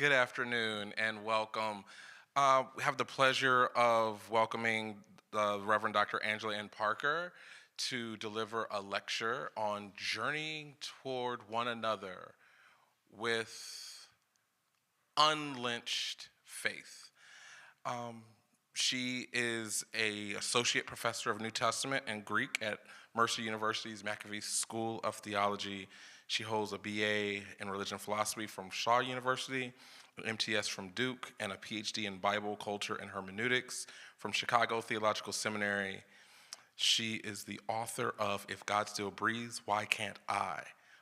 Good afternoon and welcome. We have the pleasure of welcoming the Reverend Dr. Angela N. Parker to deliver a lecture on journeying toward one another with unlynched faith. Um, she is a associate professor of New Testament and Greek at Mercer University's McAfee School of Theology. She holds a BA in religion philosophy from Shaw University, an MTS from Duke, and a PhD in Bible, culture, and hermeneutics from Chicago Theological Seminary. She is the author of If God Still Breathes, Why Can't I?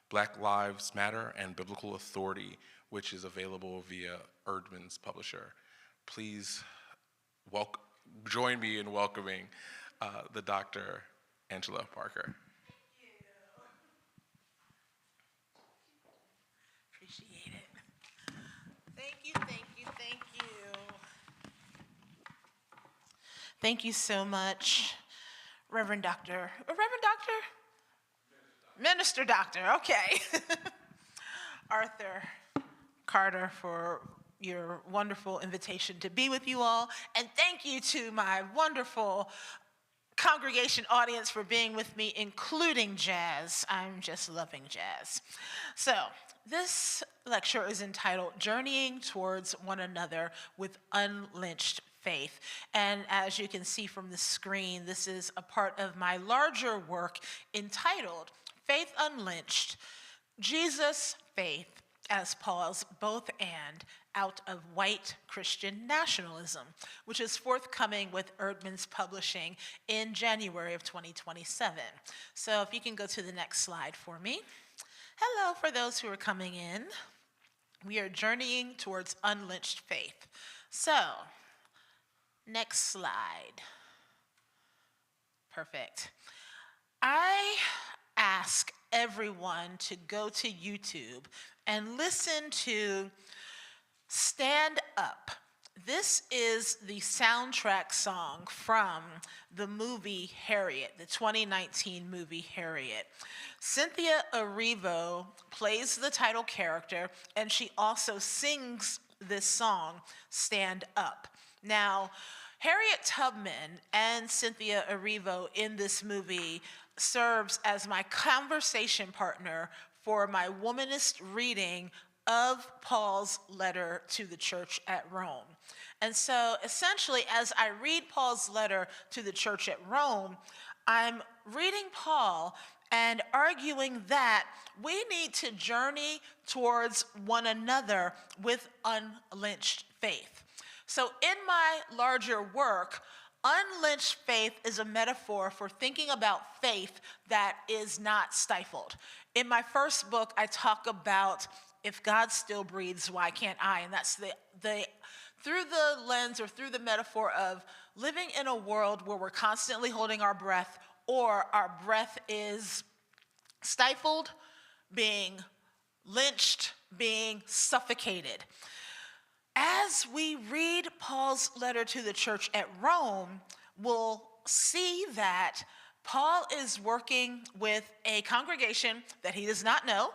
Black Lives Matter and Biblical Authority, which is available via Erdman's publisher. Please join me in welcoming the Dr. Angela Parker. Appreciate it. Thank you. Thank you so much, Reverend Doctor. Minister Doctor, okay. Arthur Carter, for your wonderful invitation to be with you all. And thank you to my wonderful congregation audience for being with me, including jazz. I'm just loving jazz. So this lecture is entitled Journeying Towards One Another with Unlynched Faith. And as you can see from the screen, this is a part of my larger work entitled Faith Unlynched, Jesus, Faith as Paul's both and out of white Christian nationalism, which is forthcoming with Erdman's publishing in January of 2027. So if you can go to the next slide for me. Hello, for those who are coming in. We are journeying towards unlynched faith. So, next slide. Perfect. I ask everyone to go to YouTube and listen to Stand Up. This is the soundtrack song from the movie Harriet, the 2019 movie Harriet. Cynthia Erivo plays the title character, and she also sings this song, Stand Up. Now, Harriet Tubman and Cynthia Erivo in this movie serves as my conversation partner for my womanist reading of Paul's letter to the church at Rome. And so essentially, as I read Paul's letter to the church at Rome, I'm reading Paul and arguing that we need to journey towards one another with unlynched faith. So in my larger work, unlynched faith is a metaphor for thinking about faith that is not stifled. In my first book, I talk about if God still breathes, why can't I? And that's the through the lens or through the metaphor of living in a world where we're constantly holding our breath, or our breath is stifled, being lynched, being suffocated. As we read Paul's letter to the church at Rome, we'll see that Paul is working with a congregation that he does not know.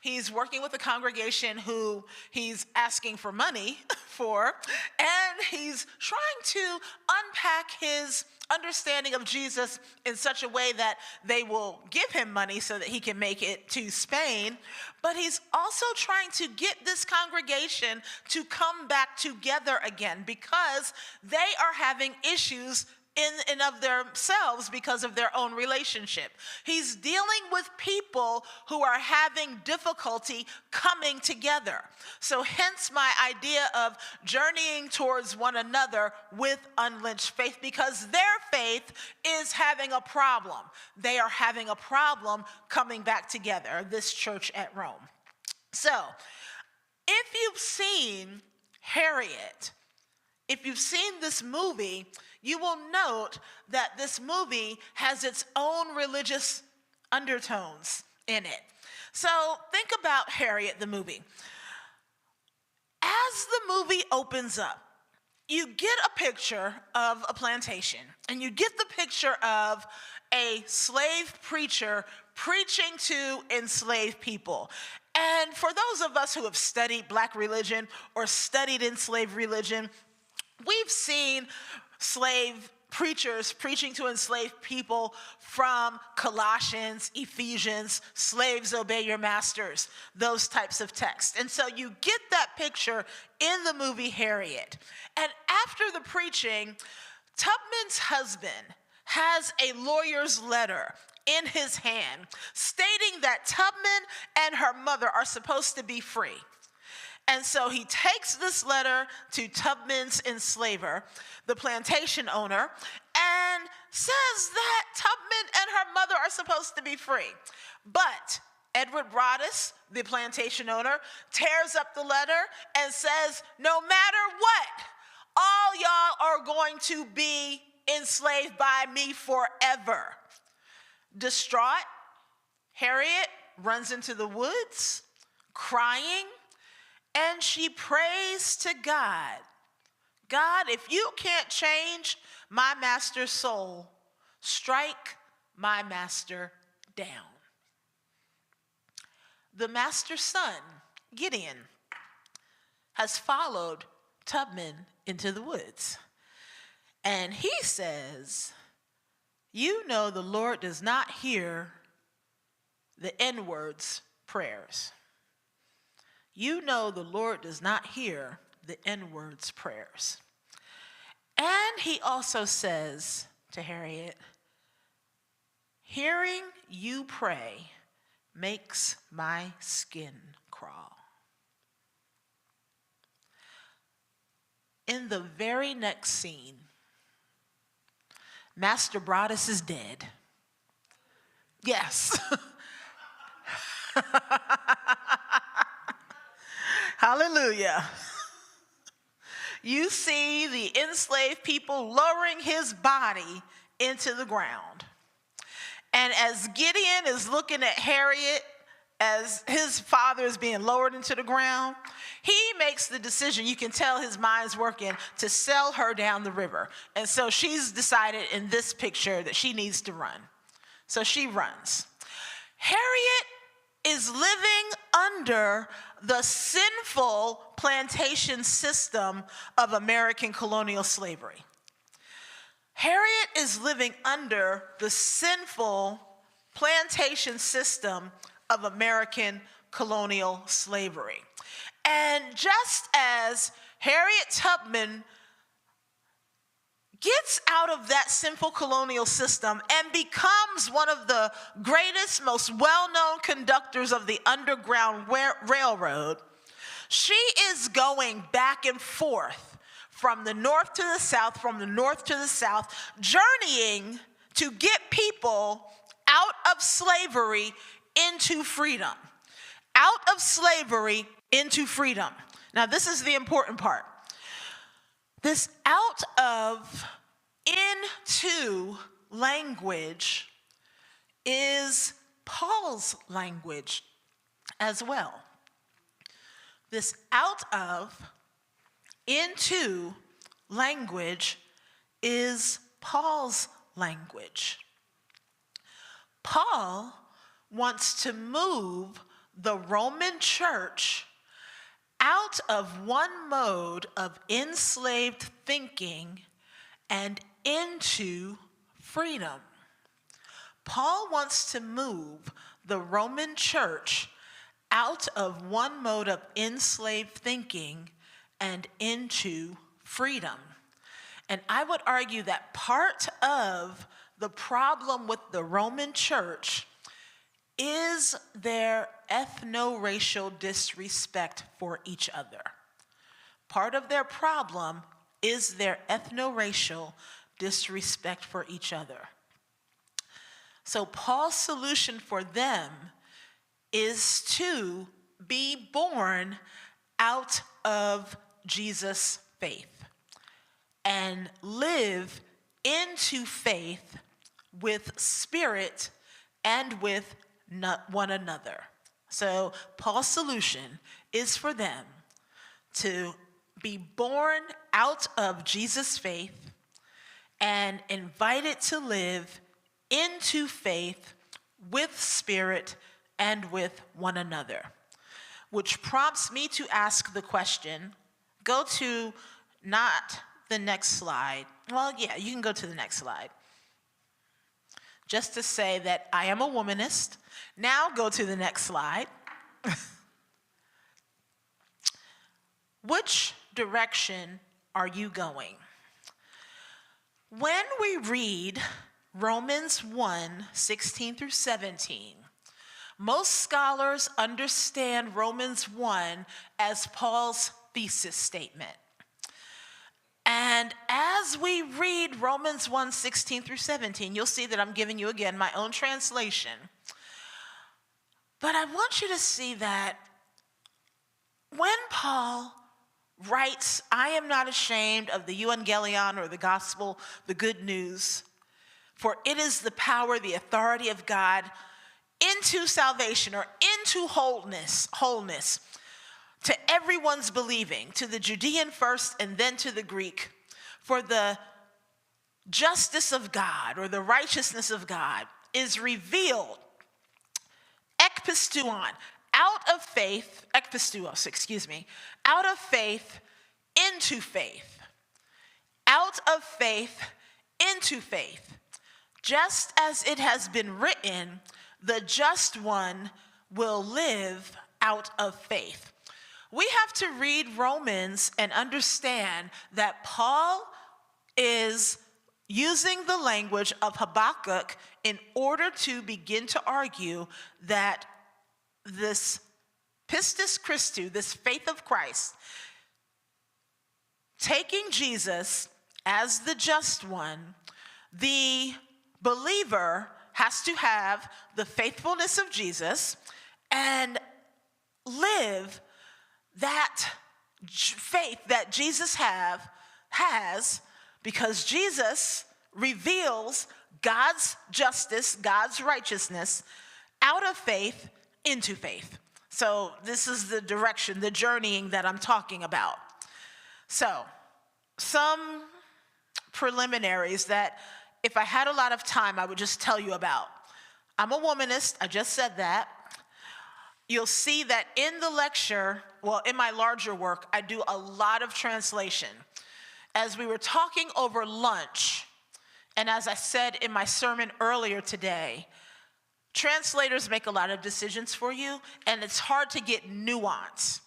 He's working with a congregation who he's asking for money for, and he's trying to unpack his understanding of Jesus in such a way that they will give him money so that he can make it to Spain. But he's also trying to get this congregation to come back together again because they are having issues in and of themselves because of their own relationship. He's dealing with people who are having difficulty coming together. So hence my idea of journeying towards one another with unlynched faith, because their faith is having a problem. They are having a problem coming back together, this church at Rome. So if you've seen Harriet, if you've seen this movie, you will note that this movie has its own religious undertones in it. So think about Harriet, the movie. As the movie opens up, you get a picture of a plantation, and you get the picture of a slave preacher preaching to enslaved people. And for those of us who have studied black religion or studied enslaved religion, we've seen slave preachers preaching to enslaved people from Colossians, Ephesians, slaves obey your masters, those types of texts. And so you get that picture in the movie Harriet. And after the preaching, Tubman's husband has a lawyer's letter in his hand stating that Tubman and her mother are supposed to be free. And so he takes this letter to Tubman's enslaver, the plantation owner, and says that Tubman and her mother are supposed to be free. But Edward Broadus, the plantation owner, tears up the letter and says, no matter what, all y'all are going to be enslaved by me forever. Distraught, Harriet runs into the woods, crying, and she prays to God. God, if you can't change my master's soul, strike my master down. The master's son, Gideon, has followed Tubman into the woods. And he says, you know the Lord does not hear the N-words prayers. You know the Lord does not hear the N-words prayers. And he also says to Harriet, hearing you pray makes my skin crawl. In the very next scene, Master Broadus is dead. Yes. Hallelujah. You see the enslaved people lowering his body into the ground. And as Gideon is looking at Harriet as his father is being lowered into the ground, he makes the decision, you can tell his mind's working, to sell her down the river. And so she's decided in this picture that she needs to run. So she runs. Harriet is living under the sinful plantation system of American colonial slavery. Harriet is living under the sinful plantation system of American colonial slavery. And just as Harriet Tubman gets out of that sinful colonial system and becomes one of the greatest, most well-known conductors of the Underground Railroad, she is going back and forth from the north to the south, from the north to the south, journeying to get people out of slavery into freedom. Out of slavery into freedom. Now, this is the important part. This out of into language is Paul's language as well. This out of into language is Paul's language. Paul wants to move the Roman church out of one mode of enslaved thinking and into freedom. Paul wants to move the Roman church out of one mode of enslaved thinking and into freedom. And I would argue that part of the problem with the Roman church is their ethno-racial disrespect for each other. Part of their problem is their ethno-racial disrespect for each other. So Paul's solution for them is to be born out of Jesus' faith and live into faith with spirit and with one another. So Paul's solution is for them to be born out of Jesus' faith and invited to live into faith with spirit and with one another. which prompts me to ask the question. Go to not the next slide. Well, yeah, you can go to the next slide. Just to say that I am a womanist. Now go to the next slide. Which direction are you going? When we read Romans 1:16 through 17, most scholars understand Romans 1 as Paul's thesis statement. And as we read Romans 1:16 through 17, you'll see that I'm giving you again my own translation. But I want you to see that when Paul writes, I am not ashamed of the evangelion, or the gospel, the good news, for it is the power, the authority of God into salvation, or into wholeness, to everyone's believing, to the Judean first and then to the Greek, for the justice of God, or the righteousness of God, is revealed, ekpisteuon, out of faith into faith. Out of faith into faith. Just as it has been written, the just one will live out of faith. We have to read Romans and understand that Paul is using the language of Habakkuk in order to begin to argue that this pistis Christou, this faith of Christ, taking Jesus as the just one, the believer has to have the faithfulness of Jesus and live that faith that Jesus has, because Jesus reveals God's justice, God's righteousness, out of faith into faith. So this is the direction, the journeying that I'm talking about. So some preliminaries that if I had a lot of time, I would just tell you about. I'm a womanist, I just said that. You'll see that in the lecture, well, in my larger work, I do a lot of translation. As we were talking over lunch, and as I said in my sermon earlier today, translators make a lot of decisions for you, and it's hard to get nuance.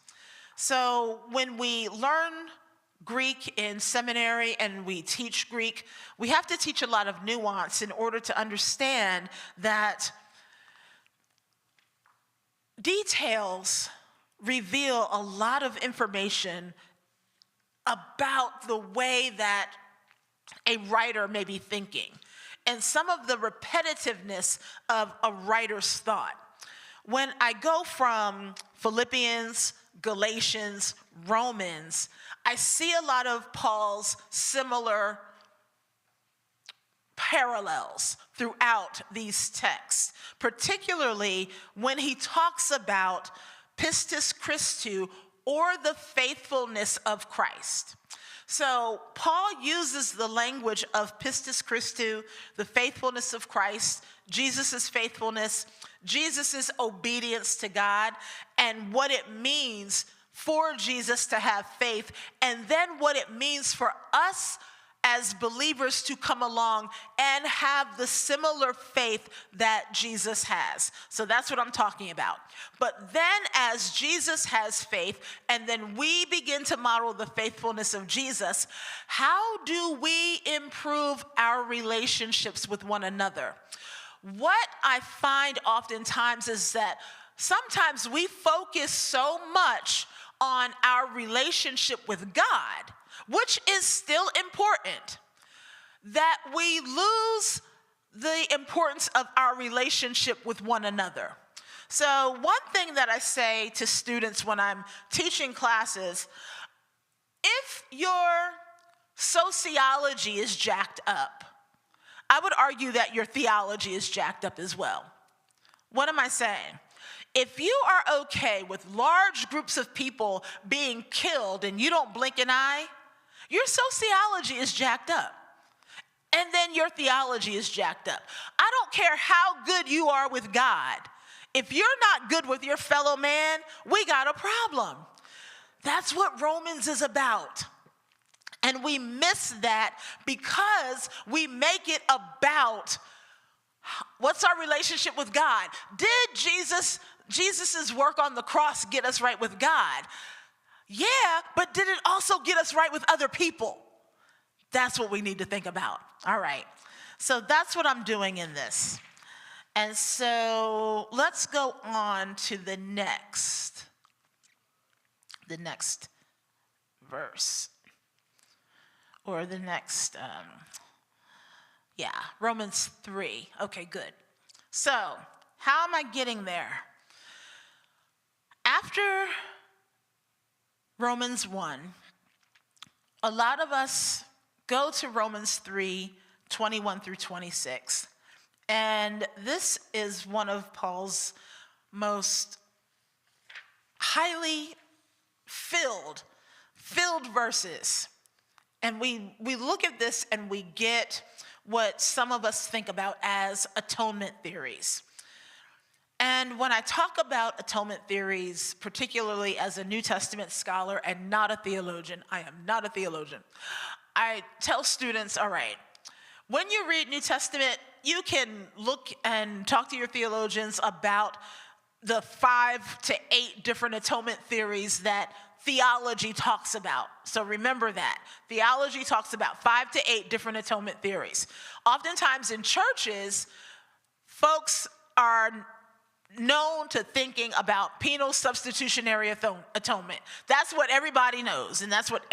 So when we learn Greek in seminary and we teach Greek, we have to teach a lot of nuance in order to understand that details reveal a lot of information about the way that a writer may be thinking and some of the repetitiveness of a writer's thought. When I go from Philippians, Galatians, Romans, I see a lot of Paul's similar parallels throughout these texts, particularly when he talks about pistis Christou, or the faithfulness of Christ. So Paul uses the language of pistis Christou, the faithfulness of Christ, Jesus' faithfulness, Jesus' obedience to God, and what it means for Jesus to have faith, and then what it means for us as believers to come along and have the similar faith that Jesus has. So that's what I'm talking about. But then as Jesus has faith, and then we begin to model the faithfulness of Jesus, how do we improve our relationships with one another? What I find oftentimes is that sometimes we focus so much on our relationship with God, which is still important, that we lose the importance of our relationship with one another. So one thing that I say to students when I'm teaching classes, if your sociology is jacked up, I would argue that your theology is jacked up as well. What am I saying? If you are okay with large groups of people being killed and you don't blink an eye, your sociology is jacked up. And then your theology is jacked up. I don't care how good you are with God. if you're not good with your fellow man, we got a problem. That's what Romans is about. And we miss that because we make it about what's our relationship with God. Did Jesus's work on the cross get us right with God? Yeah, but did it also get us right with other people? That's what we need to think about. All right. So that's what I'm doing in this. And so let's go on to the next verse. Or the next, Romans 3. Okay, good. So, how am I getting there? After Romans 1, a lot of us go to Romans 3, 21 through 26. And this is one of Paul's most highly filled verses. And we look at this and we get what some of us think about as atonement theories. And when I talk about atonement theories, particularly as a New Testament scholar and not a theologian, I am not a theologian, I tell students, all right, when you read New Testament, you can look and talk to your theologians about the 5 to 8 different atonement theories that theology talks about. So remember that. Theology talks about 5 to 8 different atonement theories. Oftentimes in churches, folks are known to thinking about penal substitutionary atonement. That's what everybody knows, and that's what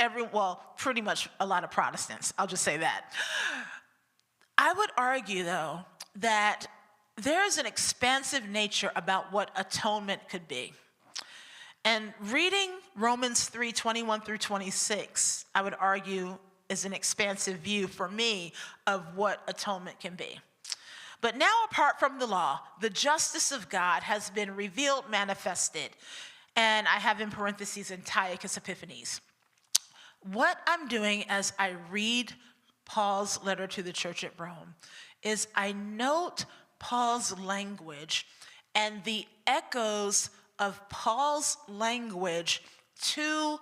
pretty much a lot of Protestants, I'll just say that. I would argue, though, that there's an expansive nature about what atonement could be. And reading Romans 3, 21 through 26, I would argue, is an expansive view for me of what atonement can be. But now, apart from the law, the justice of God has been revealed, manifested. And I have in parentheses Antiochus Epiphanes. What I'm doing as I read Paul's letter to the church at Rome is I note Paul's language and the echoes of Paul's language to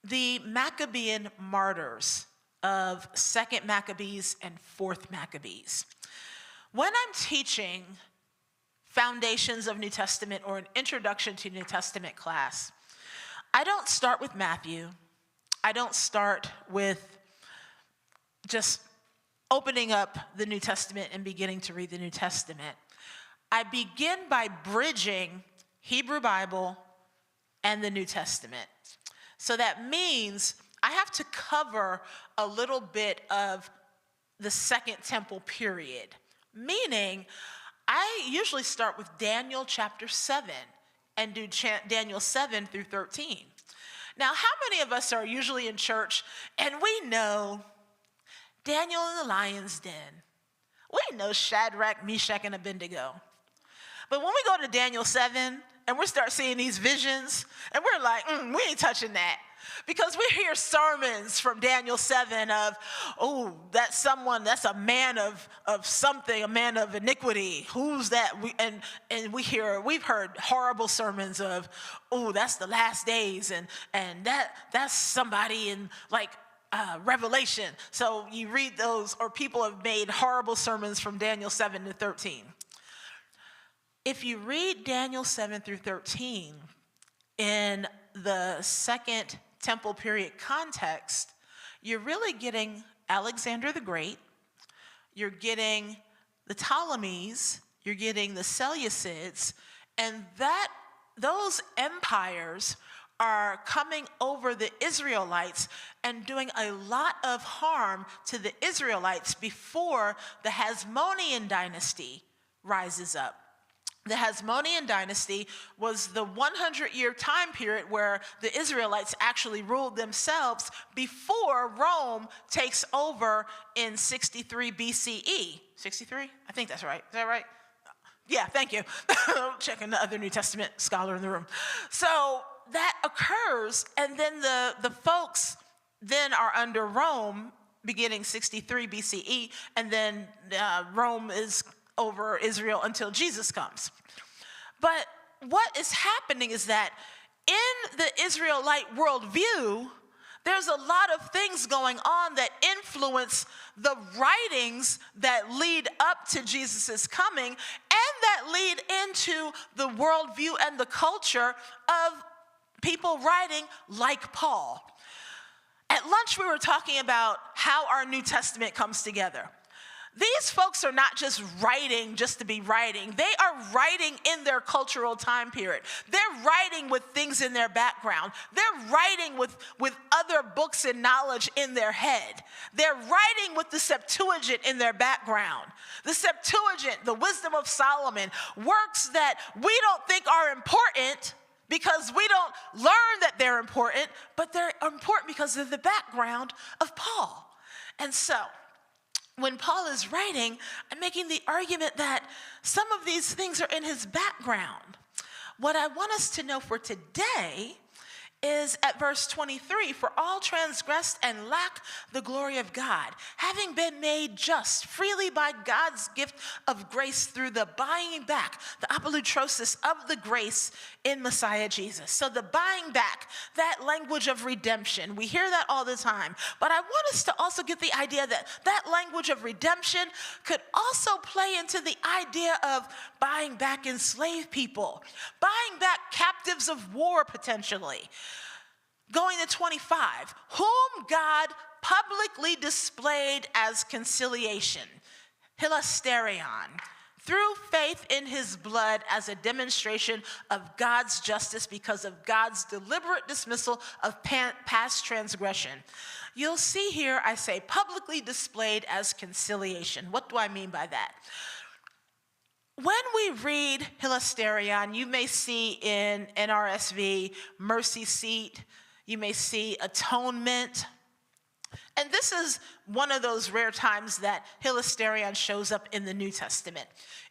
the Maccabean martyrs of 2nd Maccabees and 4th Maccabees. When I'm teaching Foundations of New Testament or an Introduction to New Testament class, I don't start with Matthew. I don't start with just opening up the New Testament and beginning to read the New Testament. I begin by bridging Hebrew Bible and the New Testament. So that means I have to cover a little bit of the Second Temple period, meaning I usually start with Daniel chapter 7 and do Daniel 7 through 13. Now, how many of us are usually in church and we know Daniel in the lion's den? We know Shadrach, Meshach, and Abednego. But when we go to Daniel 7 and we start seeing these visions, and we're like, we ain't touching that. Because we hear sermons from Daniel 7 of, that's a man of something, a man of iniquity. Who's that? We've heard horrible sermons of, that's the last days, and that's somebody in Revelation. So you read those, or people have made horrible sermons from Daniel 7 to 13. If you read Daniel 7 through 13 in the Second Temple period context, you're really getting Alexander the Great, you're getting the Ptolemies, you're getting the Seleucids, and those empires are coming over the Israelites and doing a lot of harm to the Israelites before the Hasmonean dynasty rises up. The Hasmonean dynasty was the 100-year time period where the Israelites actually ruled themselves before Rome takes over in 63 BCE. 63? I think that's right. Is that right? Yeah, thank you. Checking the other New Testament scholar in the room. So that occurs, and then the folks then are under Rome beginning 63 BCE, and then Rome is over Israel until Jesus comes. But what is happening is that in the Israelite worldview, there's a lot of things going on that influence the writings that lead up to Jesus' coming and that lead into the worldview and the culture of people writing like Paul. At lunch, we were talking about how our New Testament comes together. These folks are not just writing just to be writing. They are writing in their cultural time period. They're writing with things in their background. They're writing with other books and knowledge in their head. They're writing with the Septuagint in their background. The Septuagint, the Wisdom of Solomon, works that we don't think are important because we don't learn that they're important, but they're important because of the background of Paul. And so, when Paul is writing, I'm making the argument that some of these things are in his background. What I want us to know for today is at verse 23, for all transgressed and lack the glory of God, having been made just freely by God's gift of grace through the buying back, the apolutrosis of the grace in Messiah Jesus. So the buying back, that language of redemption, we hear that all the time. But I want us to also get the idea that that language of redemption could also play into the idea of buying back enslaved people, buying back captives of war potentially. Going to 25, whom God publicly displayed as conciliation, hilasterion, through faith in his blood as a demonstration of God's justice because of God's deliberate dismissal of past transgression. You'll see here I say publicly displayed as conciliation. What do I mean by that? When we read hilasterion, you may see in NRSV mercy seat, you may see atonement. And this is one of those rare times that hilasterion shows up in the New Testament.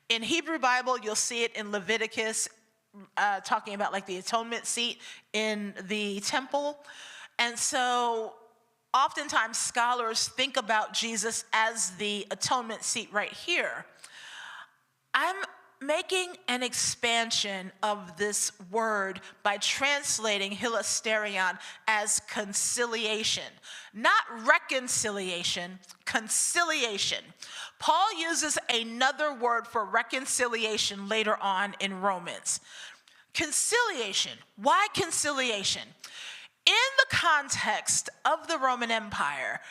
In Hebrew Bible, you'll see it in Leviticus, talking about like the atonement seat in the temple. And so oftentimes scholars think about Jesus as the atonement seat right here. I'm making an expansion of this word by translating hilasterion as conciliation. Not reconciliation, conciliation. Paul uses another word for reconciliation later on in Romans. Conciliation. Why conciliation? In the context of the Roman Empire,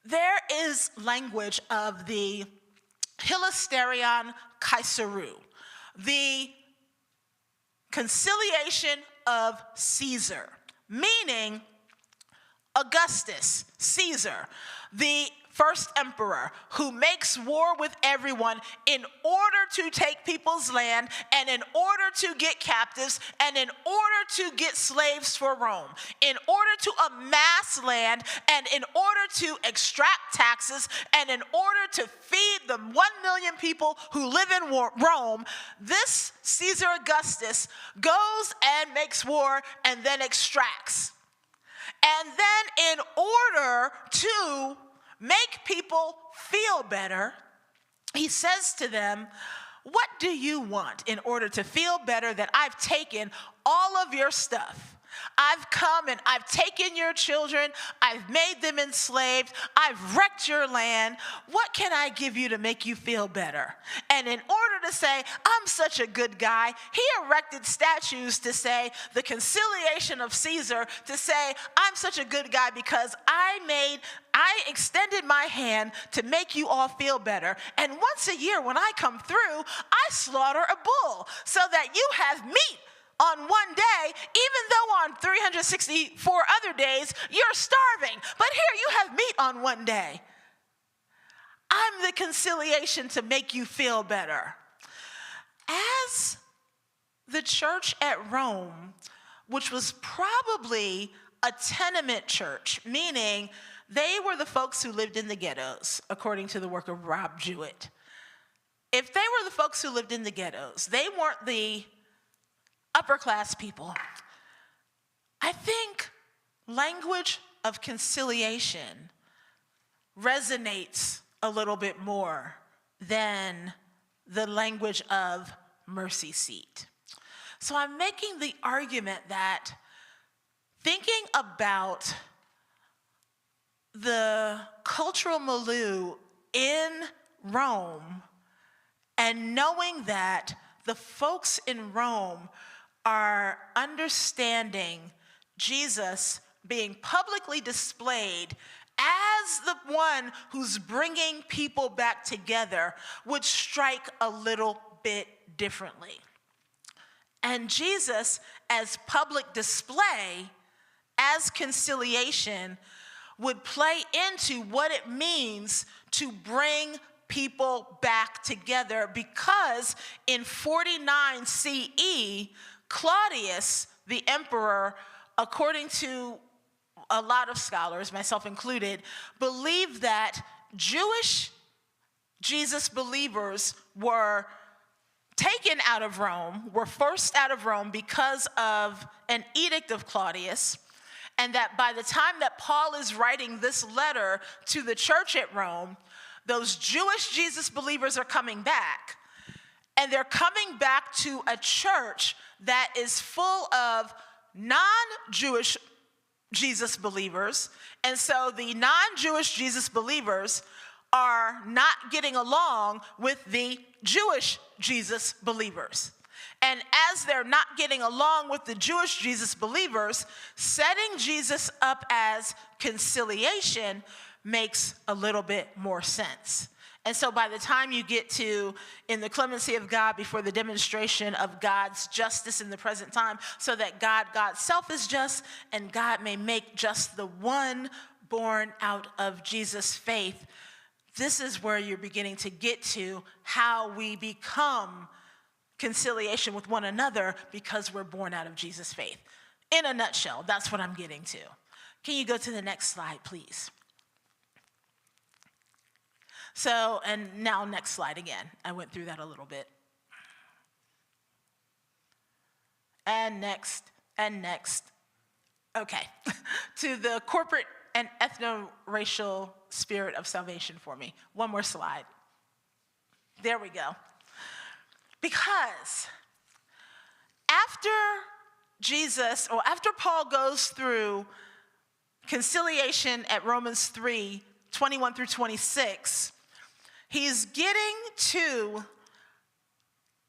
there is language of the hilasterion Caesarou, the conciliation of Caesar, meaning Augustus, Caesar, the first emperor who makes war with everyone in order to take people's land and in order to get captives and in order to get slaves for Rome, in order to amass land and in order to extract taxes and in order to feed the 1 million people who live in Rome. This Caesar Augustus goes and makes war and then extracts. And then in order to make people feel better, he says to them, what do you want in order to feel better that I've taken all of your stuff? I've come and I've taken your children. I've made them enslaved. I've wrecked your land. What can I give you to make you feel better? And in order to say, I'm such a good guy, he erected statues to say the conciliation of Caesar, to say, I'm such a good guy because I extended my hand to make you all feel better. And once a year when I come through, I slaughter a bull so that you have meat on one day, even though on 364 other days, you're starving. But here you have meat on one day. I'm the conciliation to make you feel better. As the church at Rome, which was probably a tenement church, meaning they were the folks who lived in the ghettos, according to the work of Rob Jewett. If they were the folks who lived in the ghettos, they weren't the upper class people. I think language of conciliation resonates a little bit more than the language of mercy seat. So I'm making the argument that thinking about the cultural milieu in Rome and knowing that the folks in Rome are understanding Jesus being publicly displayed as the one who's bringing people back together would strike a little bit differently. And Jesus, as public display, as conciliation, would play into what it means to bring people back together, because in 49 CE, Claudius, the emperor, according to a lot of scholars, myself included, believed that Jewish Jesus believers were taken out of Rome, were forced out of Rome because of an edict of Claudius, and that by the time that Paul is writing this letter to the church at Rome, those Jewish Jesus believers are coming back, and they're coming back to a church that is full of non-Jewish Jesus believers, and so the non-Jewish Jesus believers are not getting along with the Jewish Jesus believers. And as they're not getting along with the Jewish Jesus believers, setting Jesus up as conciliation makes a little bit more sense. And so by the time you get to, in the clemency of God, before the demonstration of God's justice in the present time, so that God's self is just, and God may make just the one born out of Jesus' faith, this is where you're beginning to get to how we become conciliation with one another, because we're born out of Jesus' faith. In a nutshell, that's what I'm getting to. Can you go to the next slide, please? So, and now next slide again. I went through that a little bit. And next, and next. Okay, to the corporate and ethno-racial spirit of salvation for me. One more slide. There we go. Because after Jesus, or after Paul goes through conciliation at Romans 3:21 through 26, he's getting to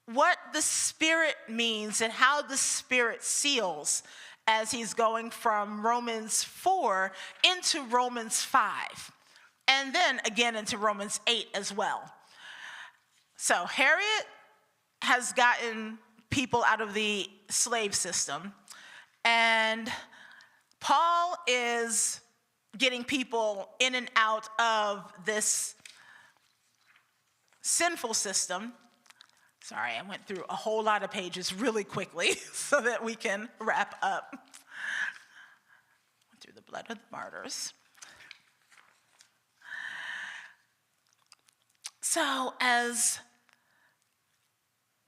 what the Spirit means and how the Spirit seals, as he's going from Romans 4 into Romans 5, and then again into Romans 8 as well. So Harriet has gotten people out of the slave system, and Paul is getting people in and out of this sinful system. Sorry, I went through a whole lot of pages really quickly so that we can wrap up. Went through the blood of the martyrs. So as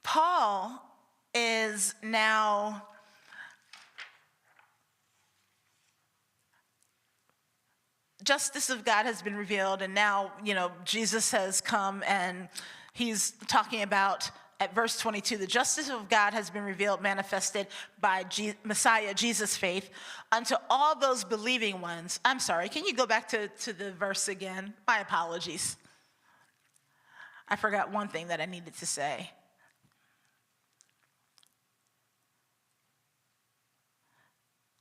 Paul is now justice of God has been revealed, and now, Jesus has come, and he's talking about, at verse 22, the justice of God has been revealed, manifested by Messiah, Jesus' faith, unto all those believing ones. I'm sorry, can you go back to the verse again? My apologies. I forgot one thing that I needed to say.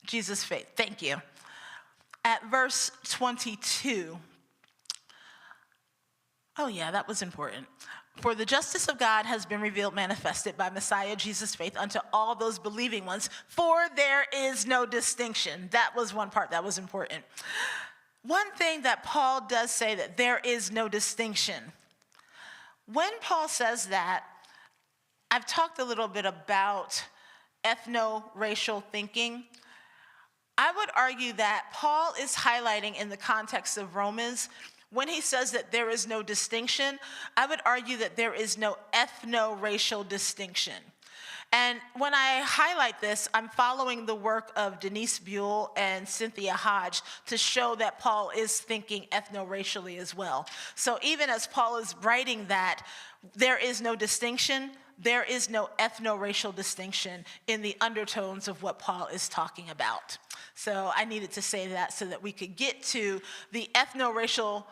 Jesus' faith, thank you. At verse 22, oh yeah, that was important. For the justice of God has been revealed, manifested by Messiah, Jesus' faith, unto all those believing ones, for there is no distinction. That was one part that was important. One thing that Paul does say, that there is no distinction. When Paul says that, I've talked a little bit about ethno-racial thinking. I would argue that Paul is highlighting, in the context of Romans, when he says that there is no distinction, I would argue that there is no ethno-racial distinction. And when I highlight this, I'm following the work of Denise Buell and Cynthia Hodge to show that Paul is thinking ethno-racially as well. So even as Paul is writing that there is no distinction, there is no ethno-racial distinction in the undertones of what Paul is talking about. So I needed to say that so that we could get to the ethno-racial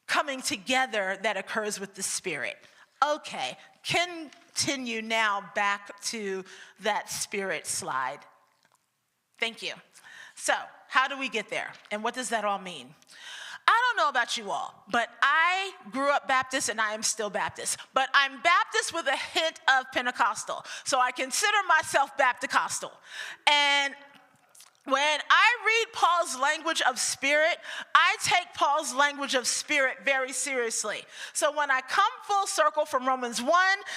coming together that occurs with the Spirit. Okay, continue now back to that Spirit slide. Thank you. So, how do we get there? And what does that all mean? I don't know about you all, but I grew up Baptist and I am still Baptist. But I'm Baptist with a hint of Pentecostal. So I consider myself Baptist-costal. And when I read Paul's language of spirit, I take Paul's language of spirit very seriously. So when I come full circle from Romans 1,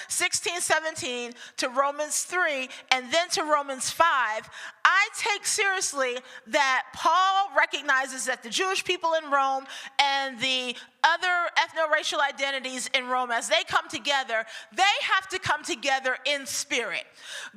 16, 17 to Romans 3, and then to Romans 5, I take seriously that Paul recognizes that the Jewish people in Rome and the other ethno-racial identities in Rome, as they come together, they have to come together in spirit.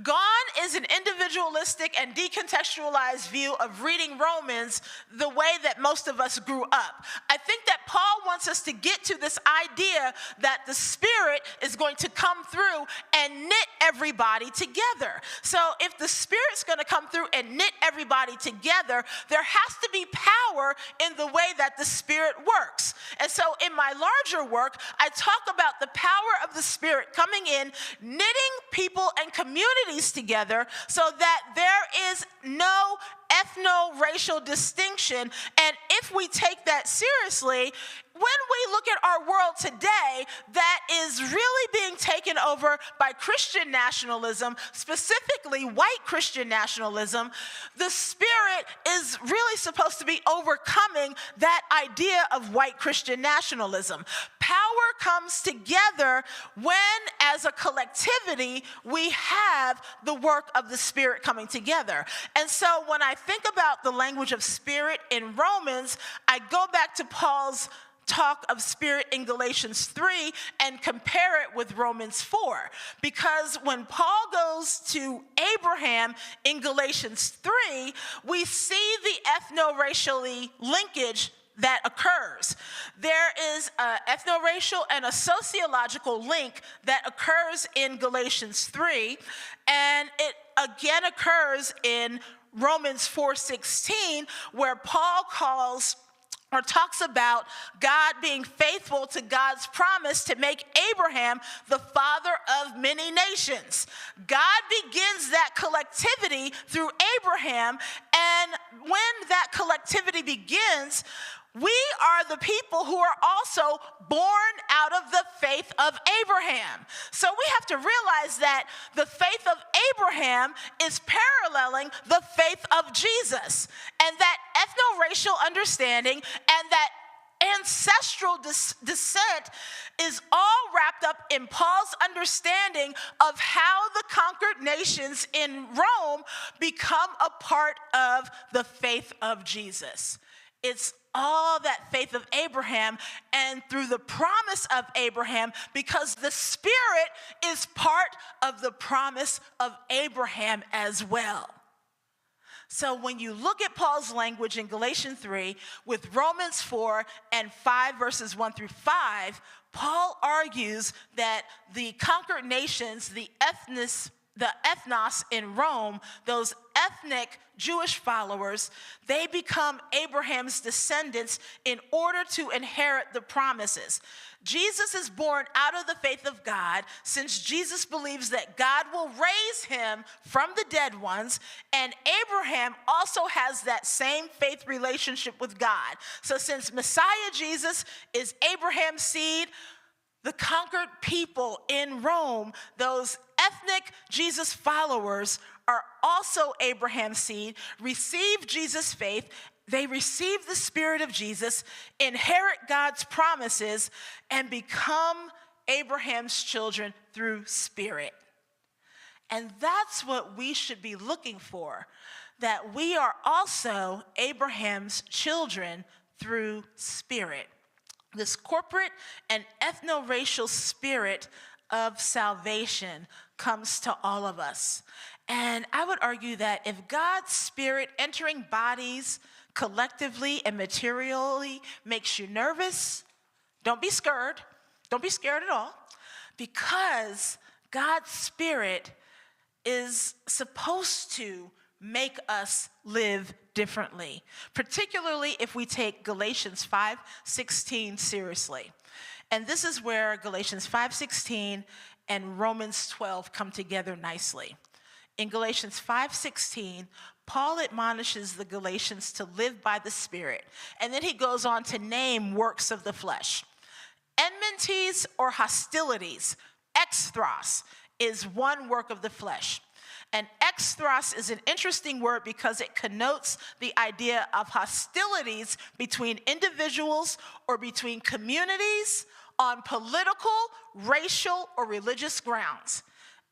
Gone is an individualistic and decontextualized view of reading Romans the way that most of us grew up. I think that Paul wants us to get to this idea that the Spirit is going to come through and knit everybody together. So if the Spirit's going to come through and knit everybody together, there has to be power in the way that the Spirit works. And so in my larger work, I talk about the power of the Spirit coming in, knitting people and communities together so that there is no ethno-racial distinction. And if we take that seriously, when we look at our world today that is really being taken over by Christian nationalism, specifically white Christian nationalism, the Spirit is really supposed to be overcoming that idea of white Christian nationalism. Power comes together when, as a collectivity, we have the work of the Spirit coming together. And so when I think about the language of Spirit in Romans, I go back to Paul's talk of Spirit in Galatians 3 and compare it with Romans 4. Because when Paul goes to Abraham in Galatians 3, we see the ethno-racially linkage that occurs. There is an ethno-racial and a sociological link that occurs in Galatians 3, and it again occurs in Romans 4:16, where Paul calls or talks about God being faithful to God's promise to make Abraham the father of many nations. God begins that collectivity through Abraham, and when that collectivity begins, we are the people who are also born out of the faith of Abraham. So we have to realize that the faith of Abraham is paralleling the faith of Jesus. And that ethno-racial understanding and that ancestral descent is all wrapped up in Paul's understanding of how the conquered nations in Rome become a part of the faith of Jesus. It's all that faith of Abraham and through the promise of Abraham, because the Spirit is part of the promise of Abraham as well. So when you look at Paul's language in Galatians 3 with Romans 4 and 5 verses 1 through 5, Paul argues that the conquered nations, the ethnos in Rome, those ethnic Jewish followers, they become Abraham's descendants in order to inherit the promises. Jesus is born out of the faith of God, since Jesus believes that God will raise him from the dead ones, and Abraham also has that same faith relationship with God. So since Messiah Jesus is Abraham's seed, the conquered people in Rome, those ethnic Jesus followers, are also Abraham's seed, receive Jesus' faith, they receive the Spirit of Jesus, inherit God's promises, and become Abraham's children through Spirit. And that's what we should be looking for, that we are also Abraham's children through Spirit. This corporate and ethno-racial spirit of salvation comes to all of us. And I would argue that if God's Spirit entering bodies collectively and materially makes you nervous, don't be scared. Don't be scared at all, because God's Spirit is supposed to make us live differently, particularly if we take Galatians 5:16 seriously. And this is where Galatians 5:16 and Romans 12 come together nicely. In Galatians 5:16, Paul admonishes the Galatians to live by the Spirit, and then he goes on to name works of the flesh. Enmities or hostilities, ekthros, is one work of the flesh. And ekthros is an interesting word because it connotes the idea of hostilities between individuals or between communities on political, racial, or religious grounds.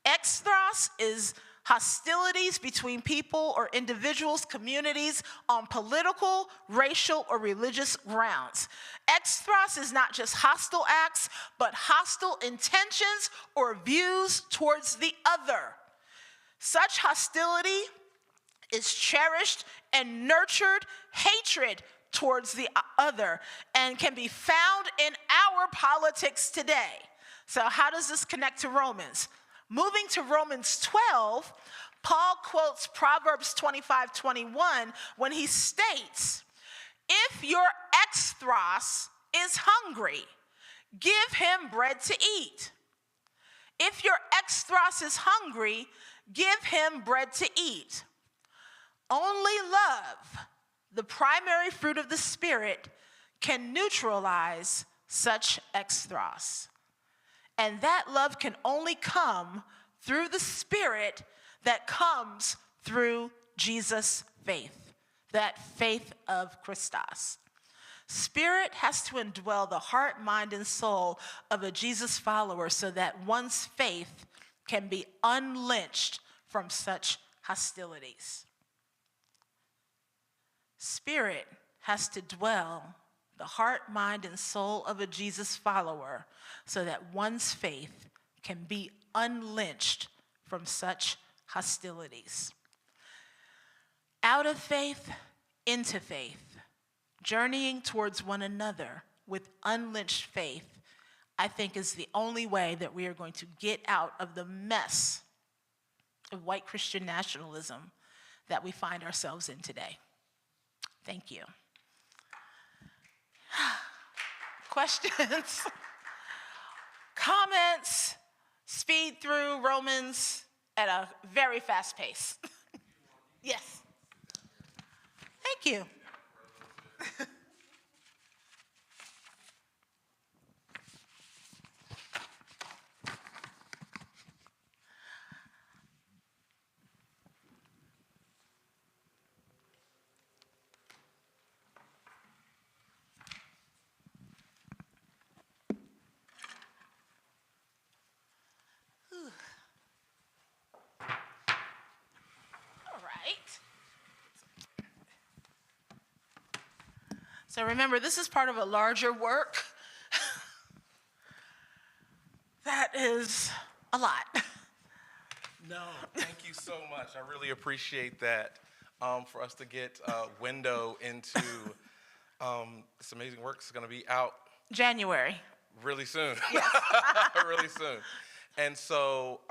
Ekthros is hostilities between people or individuals, communities on political, racial, or religious grounds. Ekthros is not just hostile acts, but hostile intentions or views towards the other. Such hostility is cherished and nurtured hatred towards the other and can be found in our politics today. So how does this connect to Romans? Moving to Romans 12, Paul quotes Proverbs 25:21 when he states, "If your ekthros is hungry, give him bread to eat." If your ekthros is hungry, give him bread to eat. Only love, the primary fruit of the Spirit, can neutralize such ekthros. And that love can only come through the Spirit that comes through Jesus' faith, that faith of Christos. Spirit has to indwell the heart, mind, and soul of a Jesus follower so that one's faith can be unlynched from such hostilities. Spirit has to dwell the heart, mind, and soul of a Jesus follower so that one's faith can be unlynched from such hostilities. Out of faith into faith, journeying towards one another with unlynched faith, I think is the only way that we are going to get out of the mess of white Christian nationalism that we find ourselves in today. Thank you. Questions? Comments? Speed through Romans at a very fast pace. Yes. Thank you. All right. So remember, this is part of a larger work that is a lot. No, thank you so much. I really appreciate that for us to get a window into this amazing work. It's going to be out January. really soon. Yes. Really soon. And so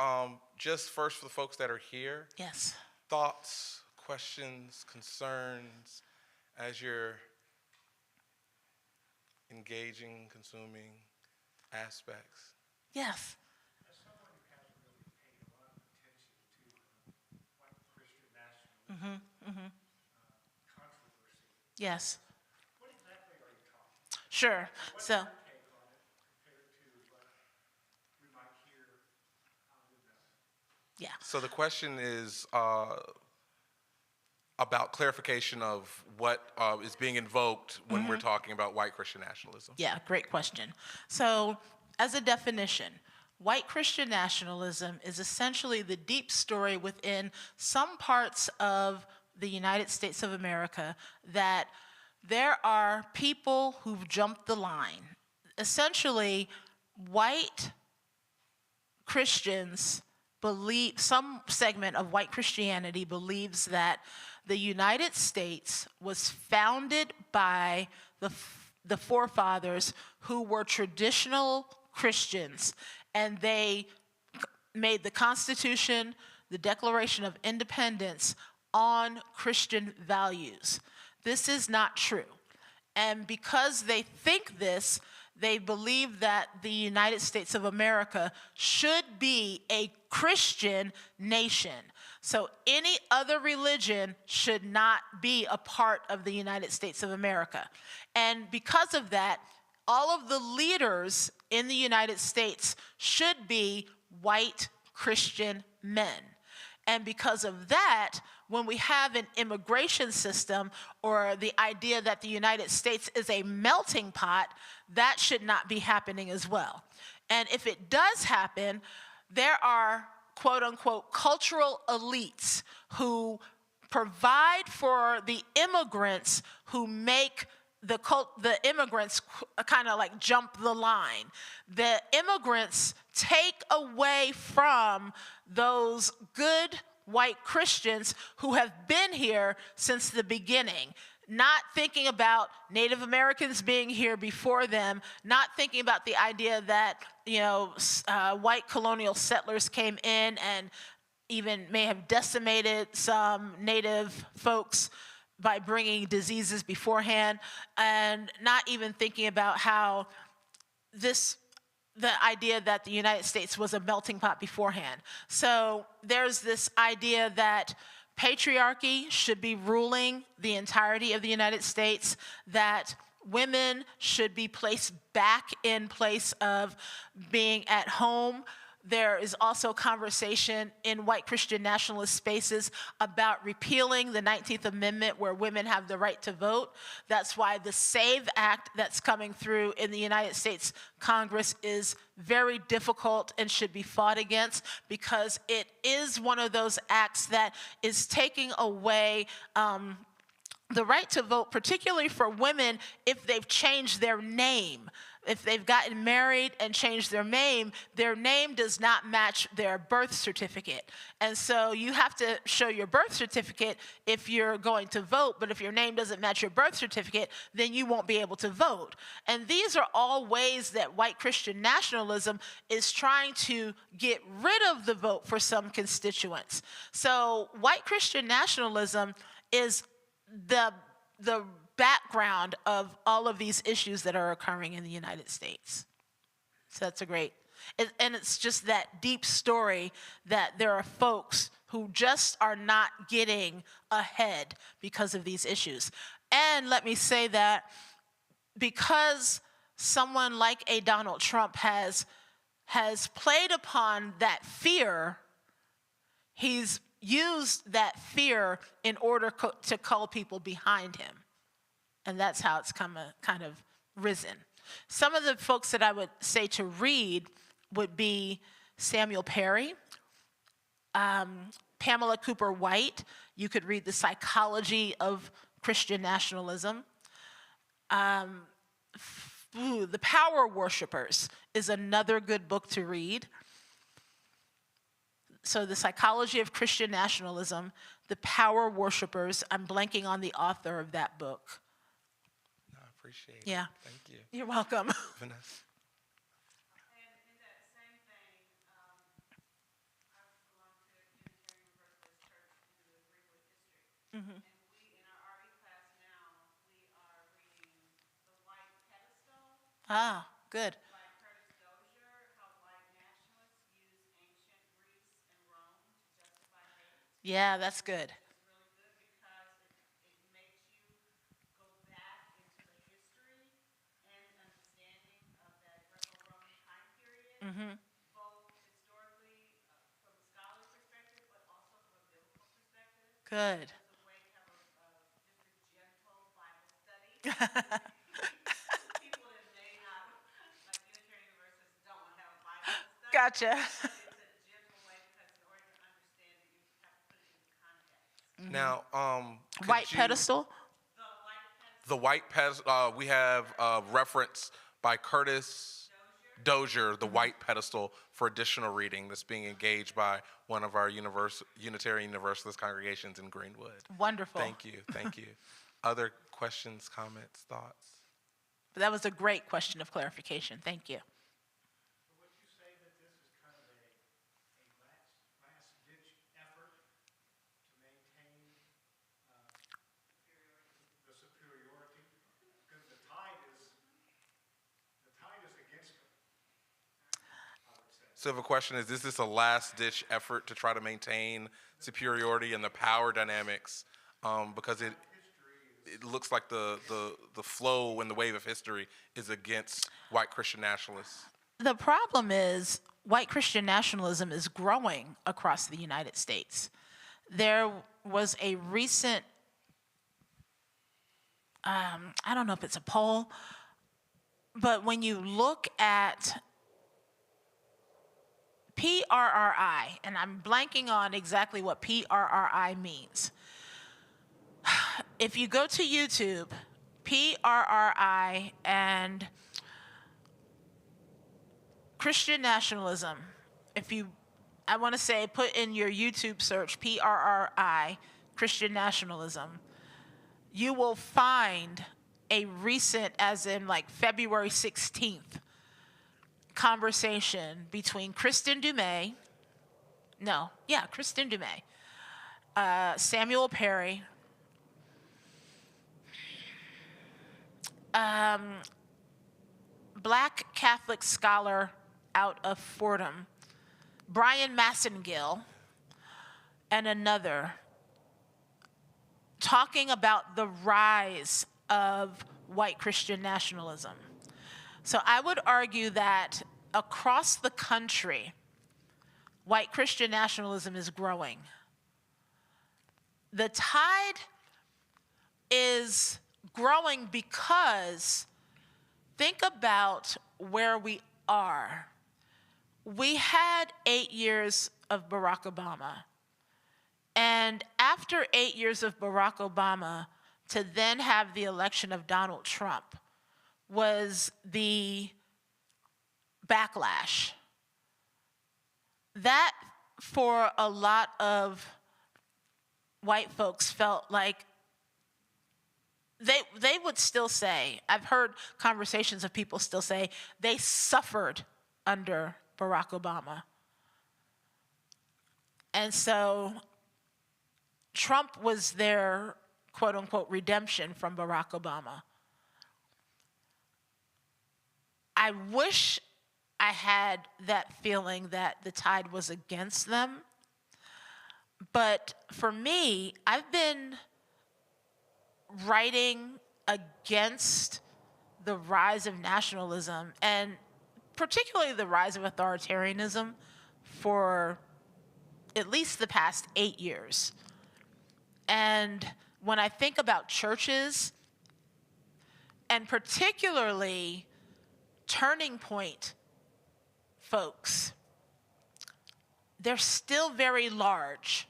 just first for the folks that are here, Yes. thoughts, questions, concerns as you're engaging, consuming aspects. Yes. As someone who has really paid a lot of attention to white Christian nationalism controversy, Yes. what exactly are you talking about? Sure. What's So, your take on it compared to what we might hear out in the yeah. So the question is about clarification of what is being invoked when we're talking about white Christian nationalism. Yeah, great question. So, as a definition, white Christian nationalism is essentially the deep story within some parts of the United States of America that there are people who've jumped the line. Essentially, white Christians believe, some segment of white Christianity believes that the United States was founded by the forefathers who were traditional Christians, and they made the Constitution, the Declaration of Independence on Christian values. This is not true. And because they think this, they believe that the United States of America should be a Christian nation. So any other religion should not be a part of the United States of America. And because of that, all of the leaders in the United States should be white Christian men. And because of that, when we have an immigration system or the idea that the United States is a melting pot, that should not be happening as well. And if it does happen, there are quote unquote cultural elites who provide for the immigrants who make the immigrants kind of like jump the line. The immigrants take away from those good white Christians who have been here since the beginning, not thinking about Native Americans being here before them, not thinking about the idea that, white colonial settlers came in and even may have decimated some Native folks by bringing diseases beforehand, and not even thinking about how the idea that the United States was a melting pot beforehand. So there's this idea that patriarchy should be ruling the entirety of the United States, that women should be placed back in place of being at home. There is also conversation in white Christian nationalist spaces about repealing the 19th Amendment where women have the right to vote. That's why the SAVE Act that's coming through in the United States Congress is very difficult and should be fought against, because it is one of those acts that is taking away the right to vote, particularly for women if they've changed their name. If they've gotten married and changed their name does not match their birth certificate. And so you have to show your birth certificate if you're going to vote, but if your name doesn't match your birth certificate, then you won't be able to vote. And these are all ways that white Christian nationalism is trying to get rid of the vote for some constituents. So white Christian nationalism is the background of all of these issues that are occurring in the United States. So that's and it's just that deep story that there are folks who just are not getting ahead because of these issues. And let me say that because someone like a Donald Trump has played upon that fear, he's used that fear in order to call people behind him. And that's how it's kind of risen. Some of the folks that I would say to read would be Samuel Perry, Pamela Cooper White. You could read The Psychology of Christian Nationalism. The Power Worshippers is another good book to read. So The Psychology of Christian Nationalism, The Power Worshippers. I'm blanking on the author of that book. Appreciate it. Yeah. Thank you. You're welcome. Vanessa. And in that same vein, I belong to Unitarian Universalist Church in the Greenwood District. Mm-hmm. And we, in our RE class now, we are reading The White Pedestal Ah, good. by Curtis Dozier, How White Nationalists Use Ancient Greece and Rome to Justify Hate. Yeah, that's good. It's really good because it makes you go back into the history and understanding of that Greco-Roman time period, both historically from a scholarly perspective, but also from a biblical perspective. Good. It's a way to have just a gentle Bible study. People that may not, like Unitarian Universalists, don't want to have a Bible study. Gotcha. But it's a gentle way because in order to understand it, you have to put it into context. Now, White pedestal? The white pedestal. We have a reference by Curtis Dozier, The White Pedestal, for additional reading that's being engaged by one of our Unitarian Universalist congregations in Greenwood. Wonderful. Thank you. Thank you. Other questions, comments, thoughts? That was a great question of clarification. Thank you. So would you say that this is kind of a So the question is this a last-ditch effort to try to maintain superiority and the power dynamics? Because it looks like the flow and the wave of history is against white Christian nationalists. The problem is white Christian nationalism is growing across the United States. There was a recent, I don't know if it's a poll, but when you look at PRRI, and I'm blanking on exactly what PRRI means. If you go to YouTube, PRRI and Christian nationalism, I want to say, put in your YouTube search PRRI, Christian nationalism, you will find a recent, as in like February 16th, conversation between Kristen Dumais, Samuel Perry, Black Catholic scholar out of Fordham, Brian Massengill, and another, talking about the rise of white Christian nationalism. So I would argue that across the country, white Christian nationalism is growing. The tide is growing because think about where we are. We had 8 years of Barack Obama. And after 8 years of Barack Obama, to then have the election of Donald Trump was the backlash. That, for a lot of white folks, felt like they would still say, I've heard conversations of people still say, they suffered under Barack Obama. And so Trump was their quote unquote redemption from Barack Obama. I wish I had that feeling that the tide was against them. But for me, I've been writing against the rise of nationalism and particularly the rise of authoritarianism for at least the past 8 years. And when I think about churches, and particularly Turning Point folks, they're still very large.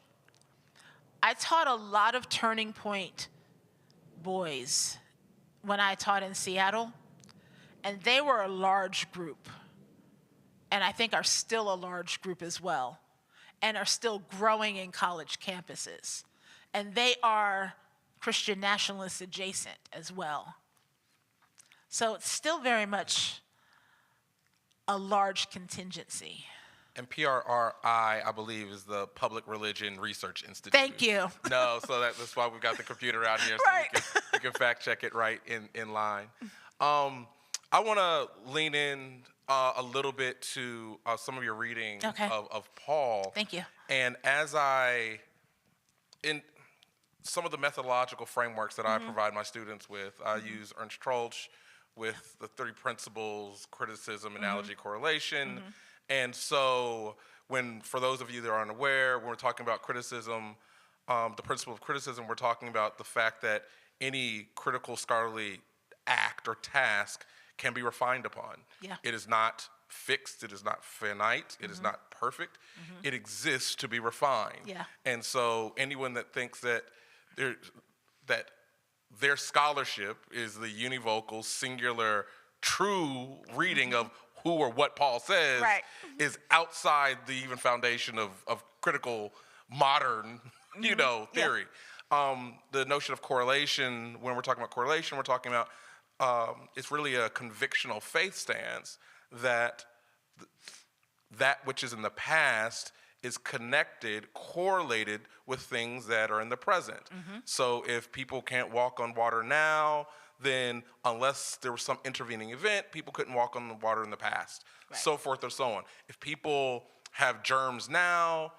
I taught a lot of Turning Point boys when I taught in Seattle, and they were a large group, and I think are still a large group as well, and are still growing in college campuses. And they are Christian nationalists adjacent as well. So it's still very much a large contingency. And PRRI, I believe, is the Public Religion Research Institute. Thank you. No, so that's why we've got the computer out here, so Right. we can fact check it right in line. I want to lean in a little bit to some of your reading of Paul. Thank you. And in some of the methodological frameworks that I provide my students with, I use Ernst Troeltsch with the 3 principles: criticism, analogy, correlation. And so for those of you that are unaware, when we're talking about criticism, the principle of criticism, we're talking about the fact that any critical scholarly act or task can be refined upon. Yeah. It is not fixed, it is not finite, it is not perfect. It exists to be refined. Yeah. And so anyone that thinks that their scholarship is the univocal, singular, true reading of who or what Paul says is outside the even foundation of critical modern, theory. The notion of correlation, when we're talking about correlation, we're talking about it's really a convictional faith stance that that which is in the past is connected, correlated with things that are in the present. So if people can't walk on water now, then unless there was some intervening event, people couldn't walk on the water in the past, so forth or so on. If people have germs now,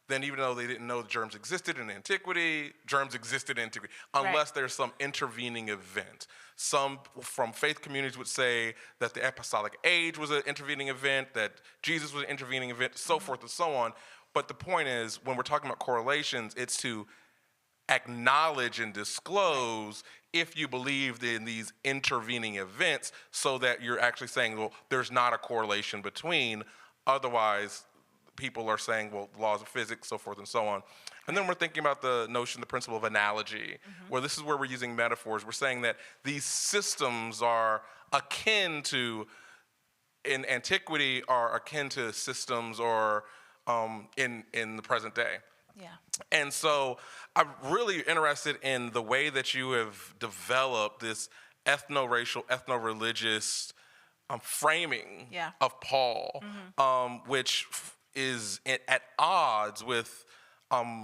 then even though they didn't know the germs existed in antiquity, germs existed in antiquity, unless there's some intervening event. Some from faith communities would say that the apostolic age was an intervening event, that Jesus was an intervening event, so forth and so on. But the point is, when we're talking about correlations, it's to acknowledge and disclose if you believed in these intervening events, so that you're actually saying, well, there's not a correlation between. Otherwise, people are saying, well, laws of physics, so forth and so on. And then we're thinking about the notion, the principle of analogy, where this is where we're using metaphors. We're saying that these systems are akin to, in antiquity, are akin to systems or in the present day. Yeah. And so I'm really interested in the way that you have developed this ethno-racial, ethno-religious framing of Paul, which is at odds with a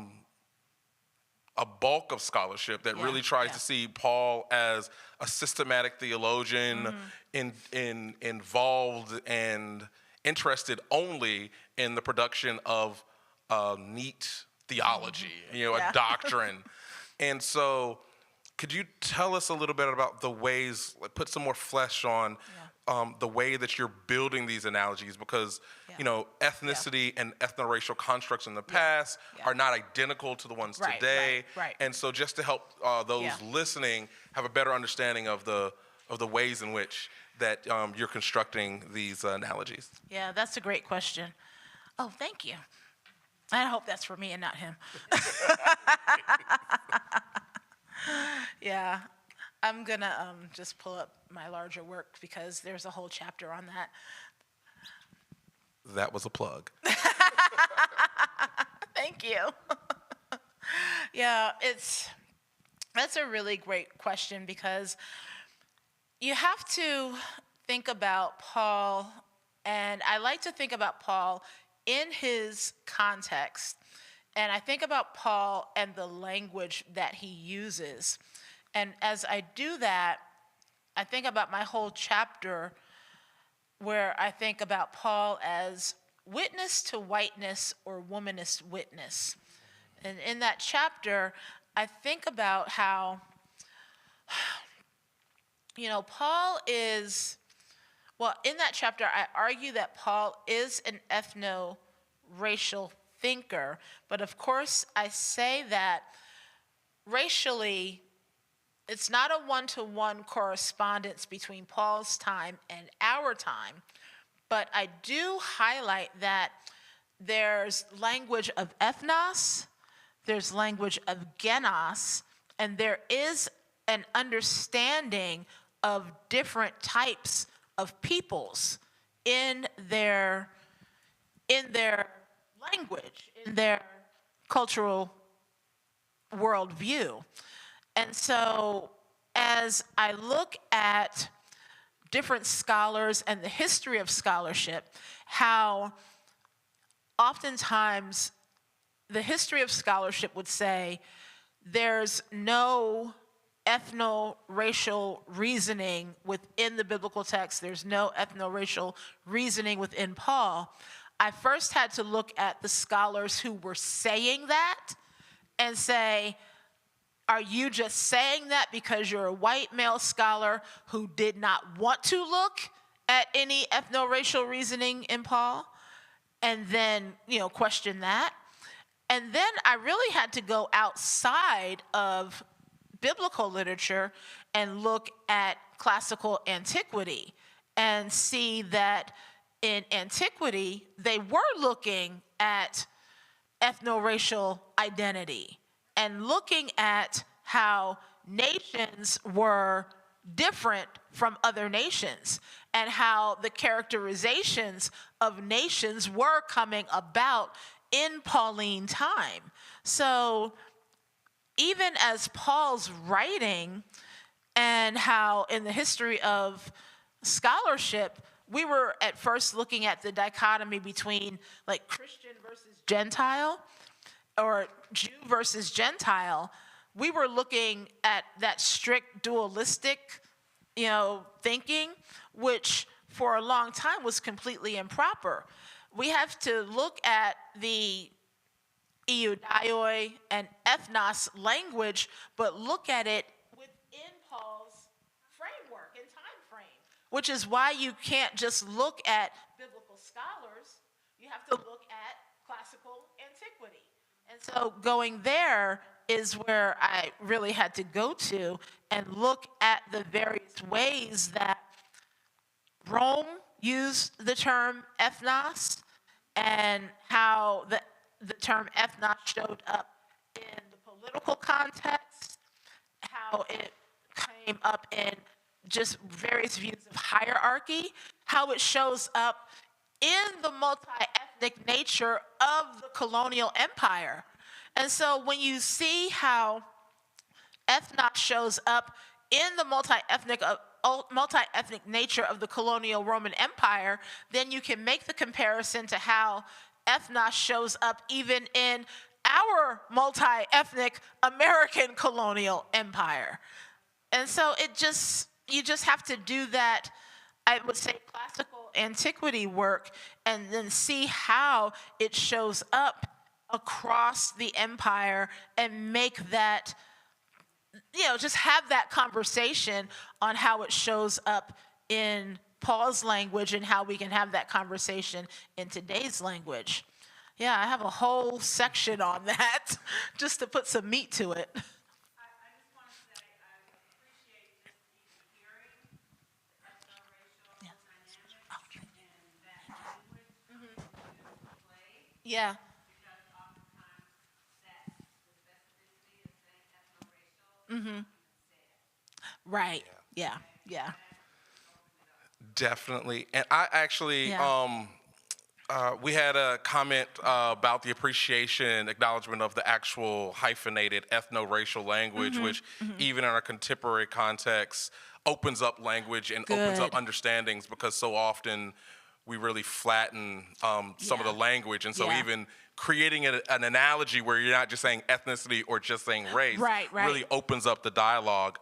bulk of scholarship that really tries to see Paul as a systematic theologian, involved and interested only in the production of neat theology, a doctrine. And so could you tell us a little bit about the ways, like put some more flesh on the way that you're building these analogies? Because, ethnicity and ethno-racial constructs in the past are not identical to the ones today. Right. And so just to help those listening have a better understanding of the ways in which that you're constructing these analogies. Yeah, that's a great question. Oh, thank you. I hope that's for me and not him. Yeah, I'm going to just pull up my larger work because there's a whole chapter on that. That was a plug. Thank you. Yeah, that's a really great question, because you have to think about Paul, and I like to think about Paul in his context. And I think about Paul and the language that he uses. And as I do that, I think about my whole chapter, where I think about Paul as witness to whiteness or womanist witness. And in that chapter, I think about how, Paul is, well, in that chapter, I argue that Paul is an ethno-racial thinker, but of course, I say that racially, it's not a one-to-one correspondence between Paul's time and our time, but I do highlight that there's language of ethnos, there's language of genos, and there is an understanding of different types of peoples in their language, in their cultural worldview. And so as I look at different scholars and the history of scholarship, how oftentimes the history of scholarship would say there's no ethno-racial reasoning within the biblical text, there's no ethno-racial reasoning within Paul, I first had to look at the scholars who were saying that and say, are you just saying that because you're a white male scholar who did not want to look at any ethno-racial reasoning in Paul? And then, question that. And then I really had to go outside of biblical literature and look at classical antiquity and see that in antiquity, they were looking at ethno-racial identity and looking at how nations were different from other nations and how the characterizations of nations were coming about in Pauline time. So even as Paul's writing, and how in the history of scholarship, we were at first looking at the dichotomy between like Christian versus Gentile or Jew versus Gentile. We were looking at that strict dualistic, thinking, which for a long time was completely improper. We have to look at the eudioi and ethnos language, but look at it within Paul's framework and time frame, which is why you can't just look at biblical scholars. You have to look at classical antiquity. And so going there is where I really had to go to and look at the various ways that Rome used the term ethnos and how the term ethnos showed up in the political context, how it came up in just various views of hierarchy, how it shows up in the multi-ethnic nature of the colonial empire. And so when you see how ethnos shows up in the multi-ethnic nature of the colonial Roman Empire, then you can make the comparison to how ethnos shows up even in our multi-ethnic American colonial empire. And so you just have to do that, I would say, classical antiquity work, and then see how it shows up across the empire and make that, just have that conversation on how it shows up in Paul's language and how we can have that conversation in today's language. Yeah, I have a whole section on that just to put some meat to it. I just want to say I appreciate just even hearing the ethno-racial dynamics and that language to play, Yeah, because oftentimes that the specificity of saying ethno-racial, you can say it. right. Yeah. Definitely. And I actually, Yeah. we had a comment about the appreciation, acknowledgement of the actual hyphenated ethno-racial language, which even in our contemporary context opens up language and opens up Good. understandings, because so often we really flatten some of the Yeah. language. And so Yeah. even creating an analogy where you're not just saying ethnicity or just saying race Right. really opens up the dialogue.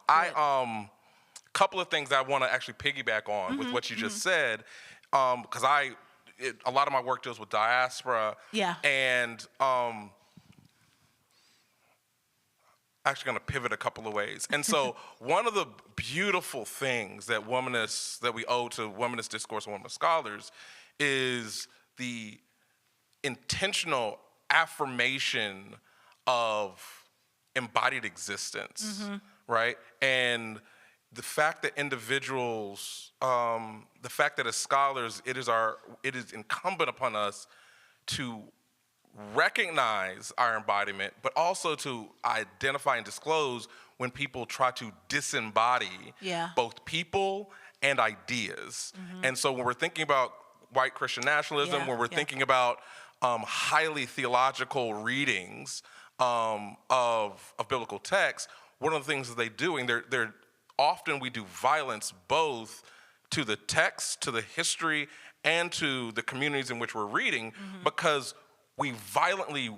Couple of things I want to actually piggyback on with what you just said, because a lot of my work deals with diaspora. Yeah. And actually going to pivot a couple of ways. And so one of the beautiful things that we owe to womanist discourse and womanist scholars is the intentional affirmation of embodied existence, right? And the fact that individuals, the fact that as scholars, it is incumbent upon us to recognize our embodiment, but also to identify and disclose when people try to disembody both people and ideas. And so when we're thinking about white Christian nationalism, when we're thinking about highly theological readings of biblical texts, one of the things that they do, and they're often we do violence both to the text, to the history, and to the communities in which we're reading, because we violently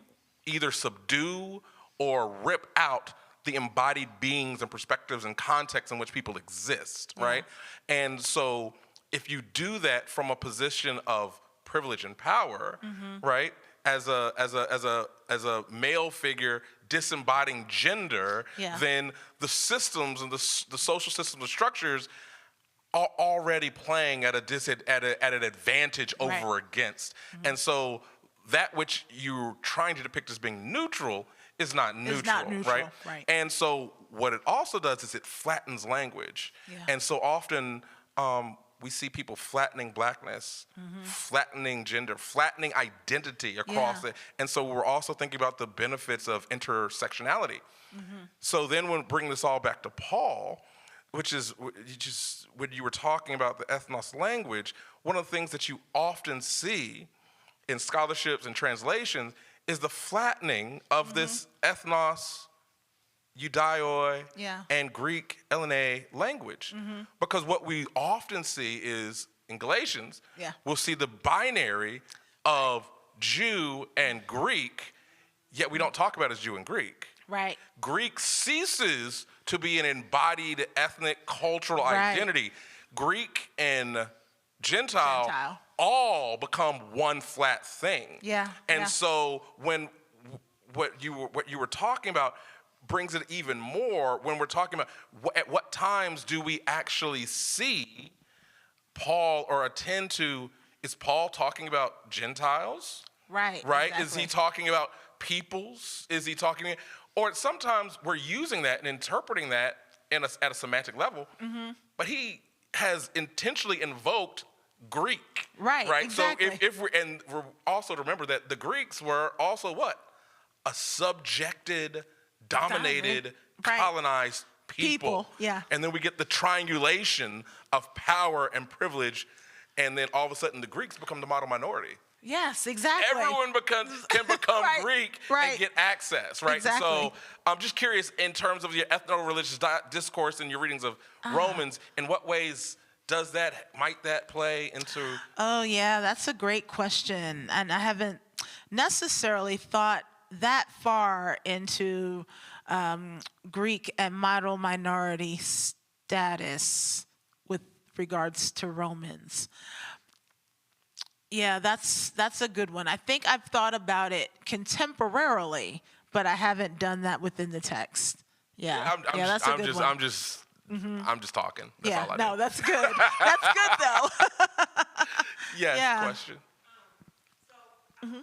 either subdue or rip out the embodied beings and perspectives and contexts in which people exist, right? And so if you do that from a position of privilege and power, right, as a male figure disembodying gender, then the systems and the social systems and structures are already playing at an advantage over against. And so that which you're trying to depict as being neutral is not neutral, right? And so what it also does is it flattens language. And so often we see people flattening blackness, flattening gender, flattening identity across it. And so we're also thinking about the benefits of intersectionality. So then when bring this all back to Paul, which is just when you were talking about the ethnos language, one of the things that you often see in scholarships and translations is the flattening of this ethnos, eudioi, and Greek LNA language. Because what we often see is in Galatians, Yeah. we'll see the binary of Jew and Greek, yet we don't talk about it as Jew and Greek. Right. Greek ceases to be an embodied ethnic cultural identity. Greek and Gentile all become one flat thing. Yeah, And yeah. so when what you were talking about brings it even more when we're talking about at what times do we actually see Paul or attend to, is Paul talking about Gentiles? Right. Right? Exactly. Is he talking about peoples? Is he talking, or sometimes we're using that and interpreting that at a semantic level, but he has intentionally invoked Greek. Right, Right? exactly. So if we're also to remember that the Greeks were also what? A subjected, dominated, Right. colonized people. Yeah. And then we get the triangulation of power and privilege, and then all of a sudden the Greeks become the model minority. Yes, exactly. Everyone can become Right, Greek right. and get access, right? Exactly. So I'm just curious, in terms of your ethno-religious discourse and your readings of Romans, in what ways might that play into? Oh, yeah, that's a great question. And I haven't necessarily thought that far into Greek and model minority status with regards to Romans. Yeah, that's a good one. I think I've thought about it contemporarily, but I haven't done that within the text. Yeah, that's a good one. I'm just talking. That's Yeah, all I no, do. that's good. That's good though. Yes, yeah. question. So, this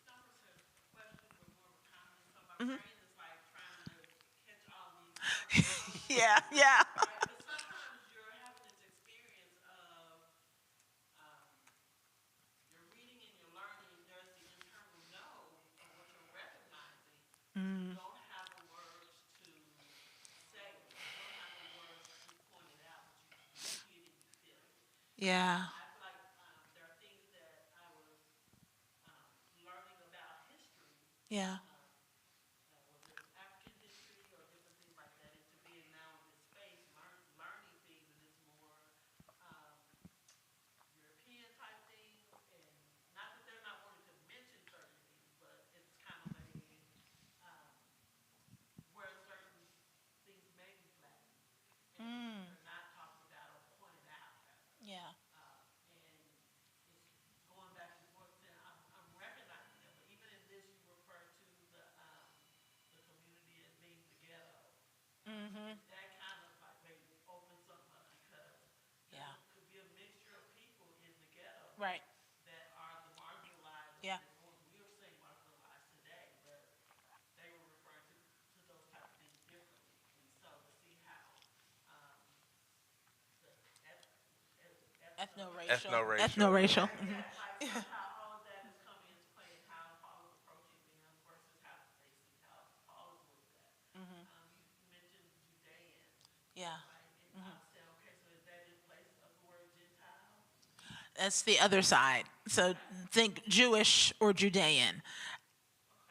number says question with more of a comment, so my brain is like trying to catch all these. Yeah, yeah. Right? Because sometimes you're having this experience of you're reading and you're learning. There's the internal know of what you're recognizing. You don't have the words to say it. You don't have the words to point it out. But you see it and you feel it. Yeah. I feel like there are things that I was learning about history, Yeah. whether it's African history or different things like that, and to being now in this space, learning things in this more European type thing, and not that they're not wanting to mention certain things, but it's kind of where certain things may be flattened and they're not talked about or pointed out. Yeah. And it's going back and forth, and I'm recognizing that. But even in this, you refer to the community as being the ghetto. That kind of like maybe opens something up because Yeah. there could be a mixture of people in the ghetto Right. that are the marginalized. Yeah. Or we are saying marginalized today, but they were referring to those type of things differently. And so to see how the Ethno-racial. Ethno-racial. Ethno-racial. like how all of that is coming into play and how Paul is approaching them versus how they see how Paul is looked at. You mentioned Judean, Yeah. right? And I said, okay, so is that in place of the word Gentile? That's the other side. So think Jewish or Judean.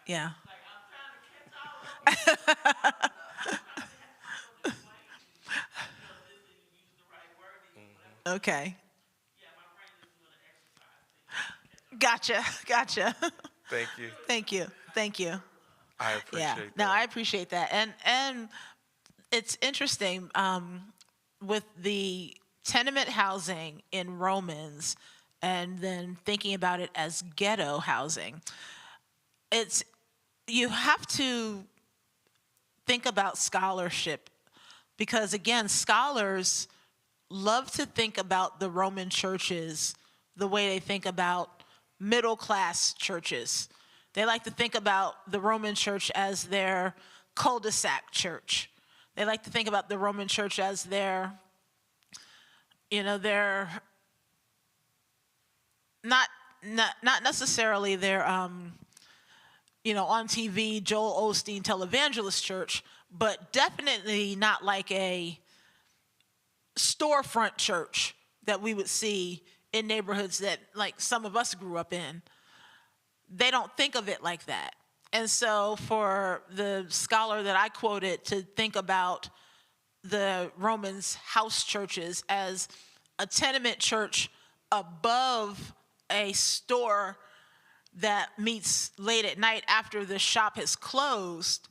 Yeah. Like I'm trying to catch all of them. I'm trying to explain to you, this and use the right wording, whatever. Okay. Yeah, my brain is doing an exercise thing. Gotcha. Thank you. Thank you. I appreciate Yeah. that. No, I appreciate that. And it's interesting with the tenement housing in Romans and then thinking about it as ghetto housing. You have to think about scholarship because again, scholars love to think about the Roman churches the way they think about middle class churches. They like to think about the Roman church as their cul-de-sac church. They like to think about the Roman church as their not necessarily their on TV Joel Osteen televangelist church, but definitely not like a storefront church that we would see in neighborhoods that like some of us grew up in. They don't think of it like that. And so for the scholar that I quoted to think about the Romans house churches as a tenement church above a store that meets late at night after the shop has closed,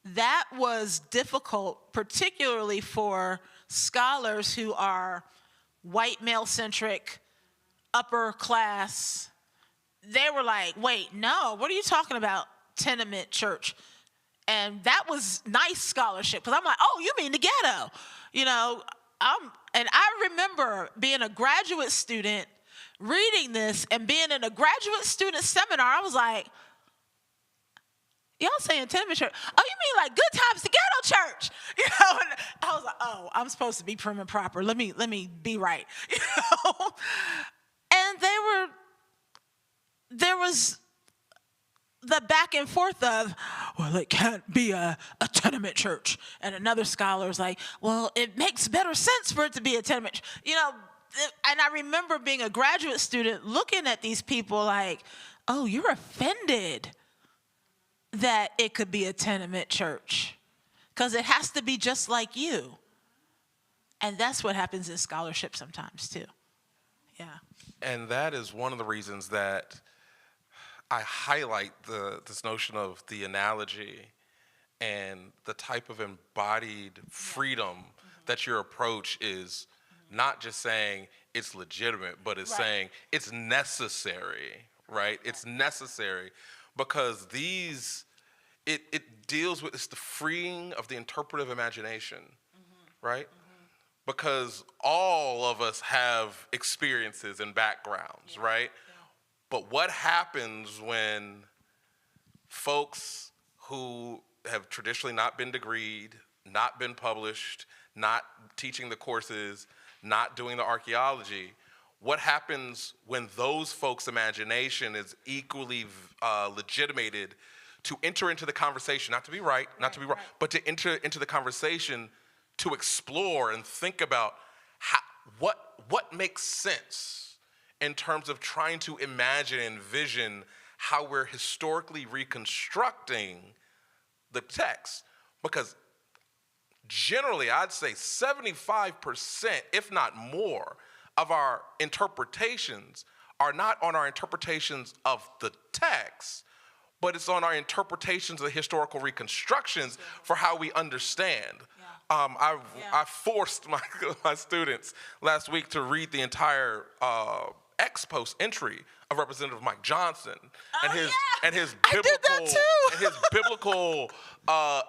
that was difficult, particularly for scholars who are white male centric, upper class. They were like, wait, no, what are you talking about, tenement church? And that was nice scholarship, because I'm like, oh, you mean the ghetto? You know, and I remember being a graduate student reading this and being in a graduate student seminar. I was like, y'all saying tenement church? Oh, you mean like Good Times the Ghetto Church? You know, and I was like, oh, I'm supposed to be prim and proper. Let me be right. You know, and there was the back and forth of, well, it can't be a tenement church. And another scholar is like, well, it makes better sense for it to be a tenement. You know, and I remember being a graduate student looking at these people like, oh, you're offended that it could be a tenement church because it has to be just like you. And that's what happens in scholarship sometimes too. Yeah. And that is one of the reasons that I highlight this notion of the analogy and the type of embodied freedom that your approach is not just saying it's legitimate, but it's saying it's necessary, right? It's necessary because it deals with, it's the freeing of the interpretive imagination, right? Because all of us have experiences and backgrounds, right? But what happens when folks who have traditionally not been degreed, not been published, not teaching the courses, not doing the archaeology, what happens when those folks' imagination is equally legitimated to enter into the conversation, not to be right, not to be wrong, but to enter into the conversation to explore and think about what makes sense in terms of trying to imagine and envision how we're historically reconstructing the text. Because generally, I'd say 75%, if not more, of our interpretations are not on our interpretations of the text, but it's on our interpretations of the historical reconstructions for how we understand. I forced my students last week to read the entire ex post entry of Representative Mike Johnson and his biblical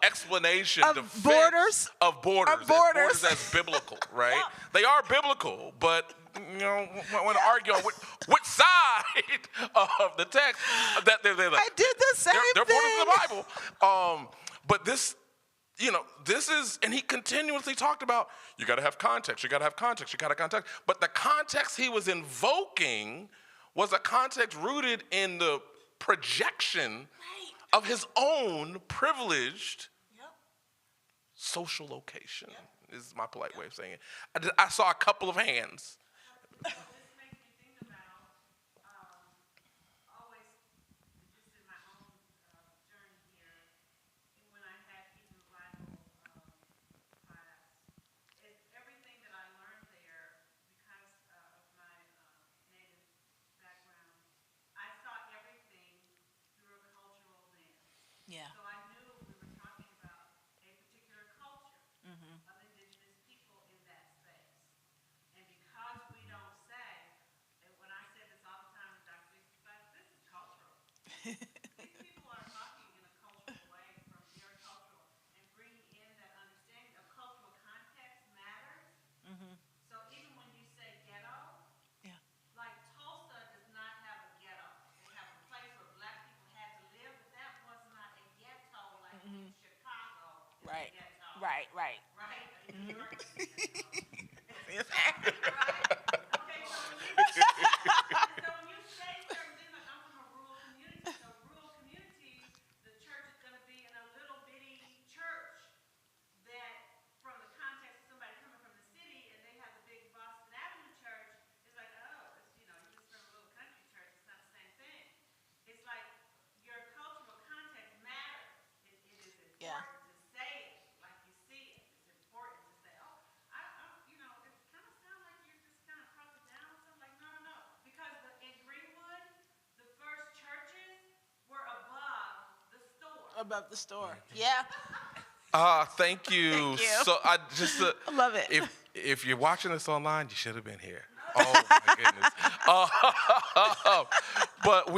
explanation of borders as biblical, right? They are biblical, but you know, when to argue on which side of the text that they're like, I did the same they're thing. borders of the Bible. But this, you know, this is, and he continuously talked about, you got to have context, you got to have context, you got to have context. But the context he was invoking was a context rooted in the projection of his own privileged social location, is my polite way of saying it. I saw a couple of hands. This makes me think about always, just in my own journey here, when I had Hebrew Bible class, everything that I learned there, because of my native background, I saw everything through a cultural lens. Yeah. So I knew we were talking about a particular culture of indigenous people in that space. And because we don't say, and when I say this all the time to Dr. Dixon, this is cultural. These people are talking in a cultural way from their cultural and bringing in that understanding of cultural context matters. So even when you say ghetto, like Tulsa does not have a ghetto. They have a place where black people had to live, but that was not a ghetto like in Chicago is a ghetto. Right. Right? In New York is a ghetto. Right. Okay, so when you say certain things, like I'm from a rural community, so rural communities, the church is going to be in a little bitty church that, from the context of somebody coming from the city and they have the big Boston Avenue church, it's like, oh, it's, you know, you're just from a little country church. It's not the same thing. It's like your cultural context matters. It is important to say it like you see it. It's important to say, oh, you know, it kind of sounds like you're just kind of broken down. So I'm like, no, above the store. Yeah. Thank you. Thank you. So I just I love it. if you're watching this online, you should have been here. Oh my goodness. But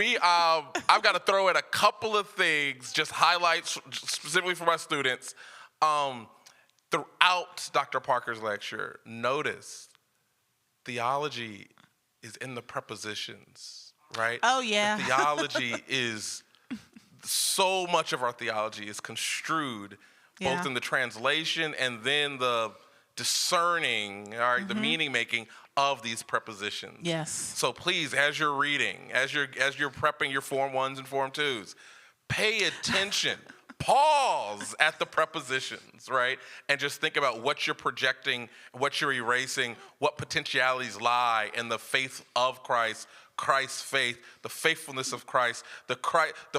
I've got to throw in a couple of things, just highlights specifically for my students. Throughout Dr. Parker's lecture, notice theology is in the prepositions, right? Oh, yeah. The theology is so much of our theology is construed Yeah. both in the translation and then the discerning, all right, the meaning making of these prepositions. Yes. So please, as you're reading, as you're prepping your Form 1s and Form 2s, pay attention. Pause at the prepositions, right? And just think about what you're projecting, what you're erasing, what potentialities lie in the faith of Christ, Christ's faith, the faithfulness of Christ, the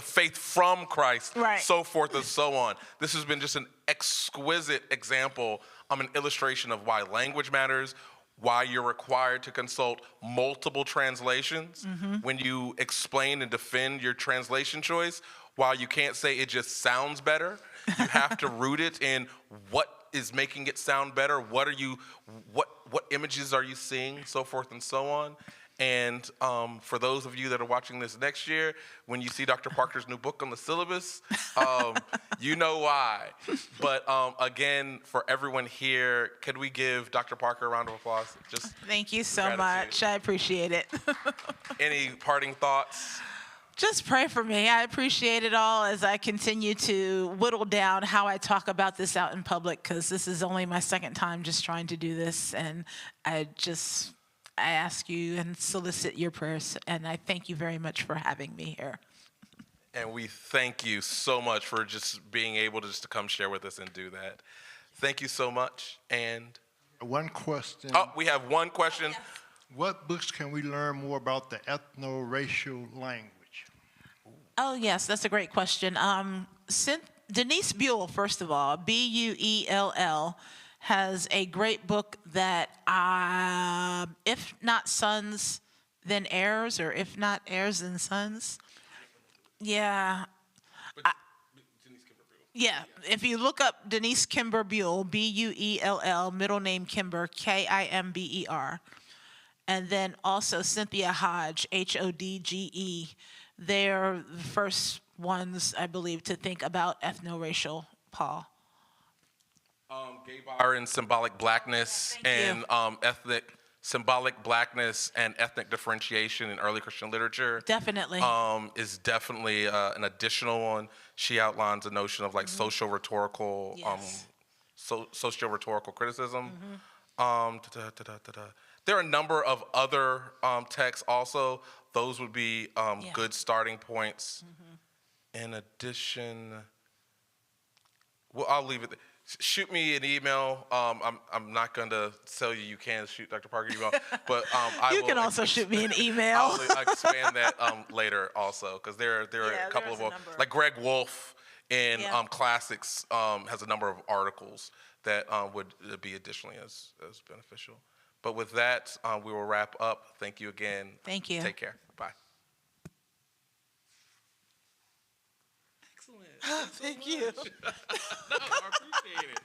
faith from Christ, Right. so forth and so on. This has been just an exquisite example, an illustration of why language matters, why you're required to consult multiple translations when you explain and defend your translation choice. While you can't say it just sounds better, you have to root it in what is making it sound better. What images are you seeing, so forth and so on. And for those of you that are watching this next year, when you see Dr. Parker's new book on the syllabus, you know why. But again, for everyone here, could we give Dr. Parker a round of applause? Just Thank you so gratitude. much. I appreciate it. Any parting thoughts? Just pray for me. I appreciate it all as I continue to whittle down how I talk about this out in public, because this is only my second time just trying to do this. And I ask you and solicit your prayers. And I thank you very much for having me here. And we thank you so much for just being able to come share with us and do that. Thank you so much. And One question. we have one question. What books can we learn more about the ethno-racial language? Oh, yes, that's a great question. Denise Buell, first of all, Buell, has a great book that, if not sons, then heirs, or if not heirs, then sons. Yeah. Yeah, if you look up Denise Kimber Buell, Buell, middle name Kimber, Kimber, and then also Cynthia Hodge, Hodge. They're the first ones, I believe, to think about ethno-racial, Paul. Gay Byron, Symbolic Blackness, Thank and Symbolic Blackness and Ethnic Differentiation in Early Christian Literature. Definitely. Is definitely an additional one. She outlines a notion of like socio-rhetorical, Yes. socio-rhetorical criticism. There are a number of other texts also. Those would be good starting points. In addition, well, I'll leave it. Shoot me an email. I'm not going to tell you can shoot Dr. Parker email, but You can also shoot me an email. I'll expand that later also, because there are a couple there's of a number. like Greg Wolf in Yeah. Classics has a number of articles that would be additionally as beneficial. But with that, we will wrap up. Thank you again. Thank you. Take care. Bye. Excellent. Thank you. No, I appreciate it.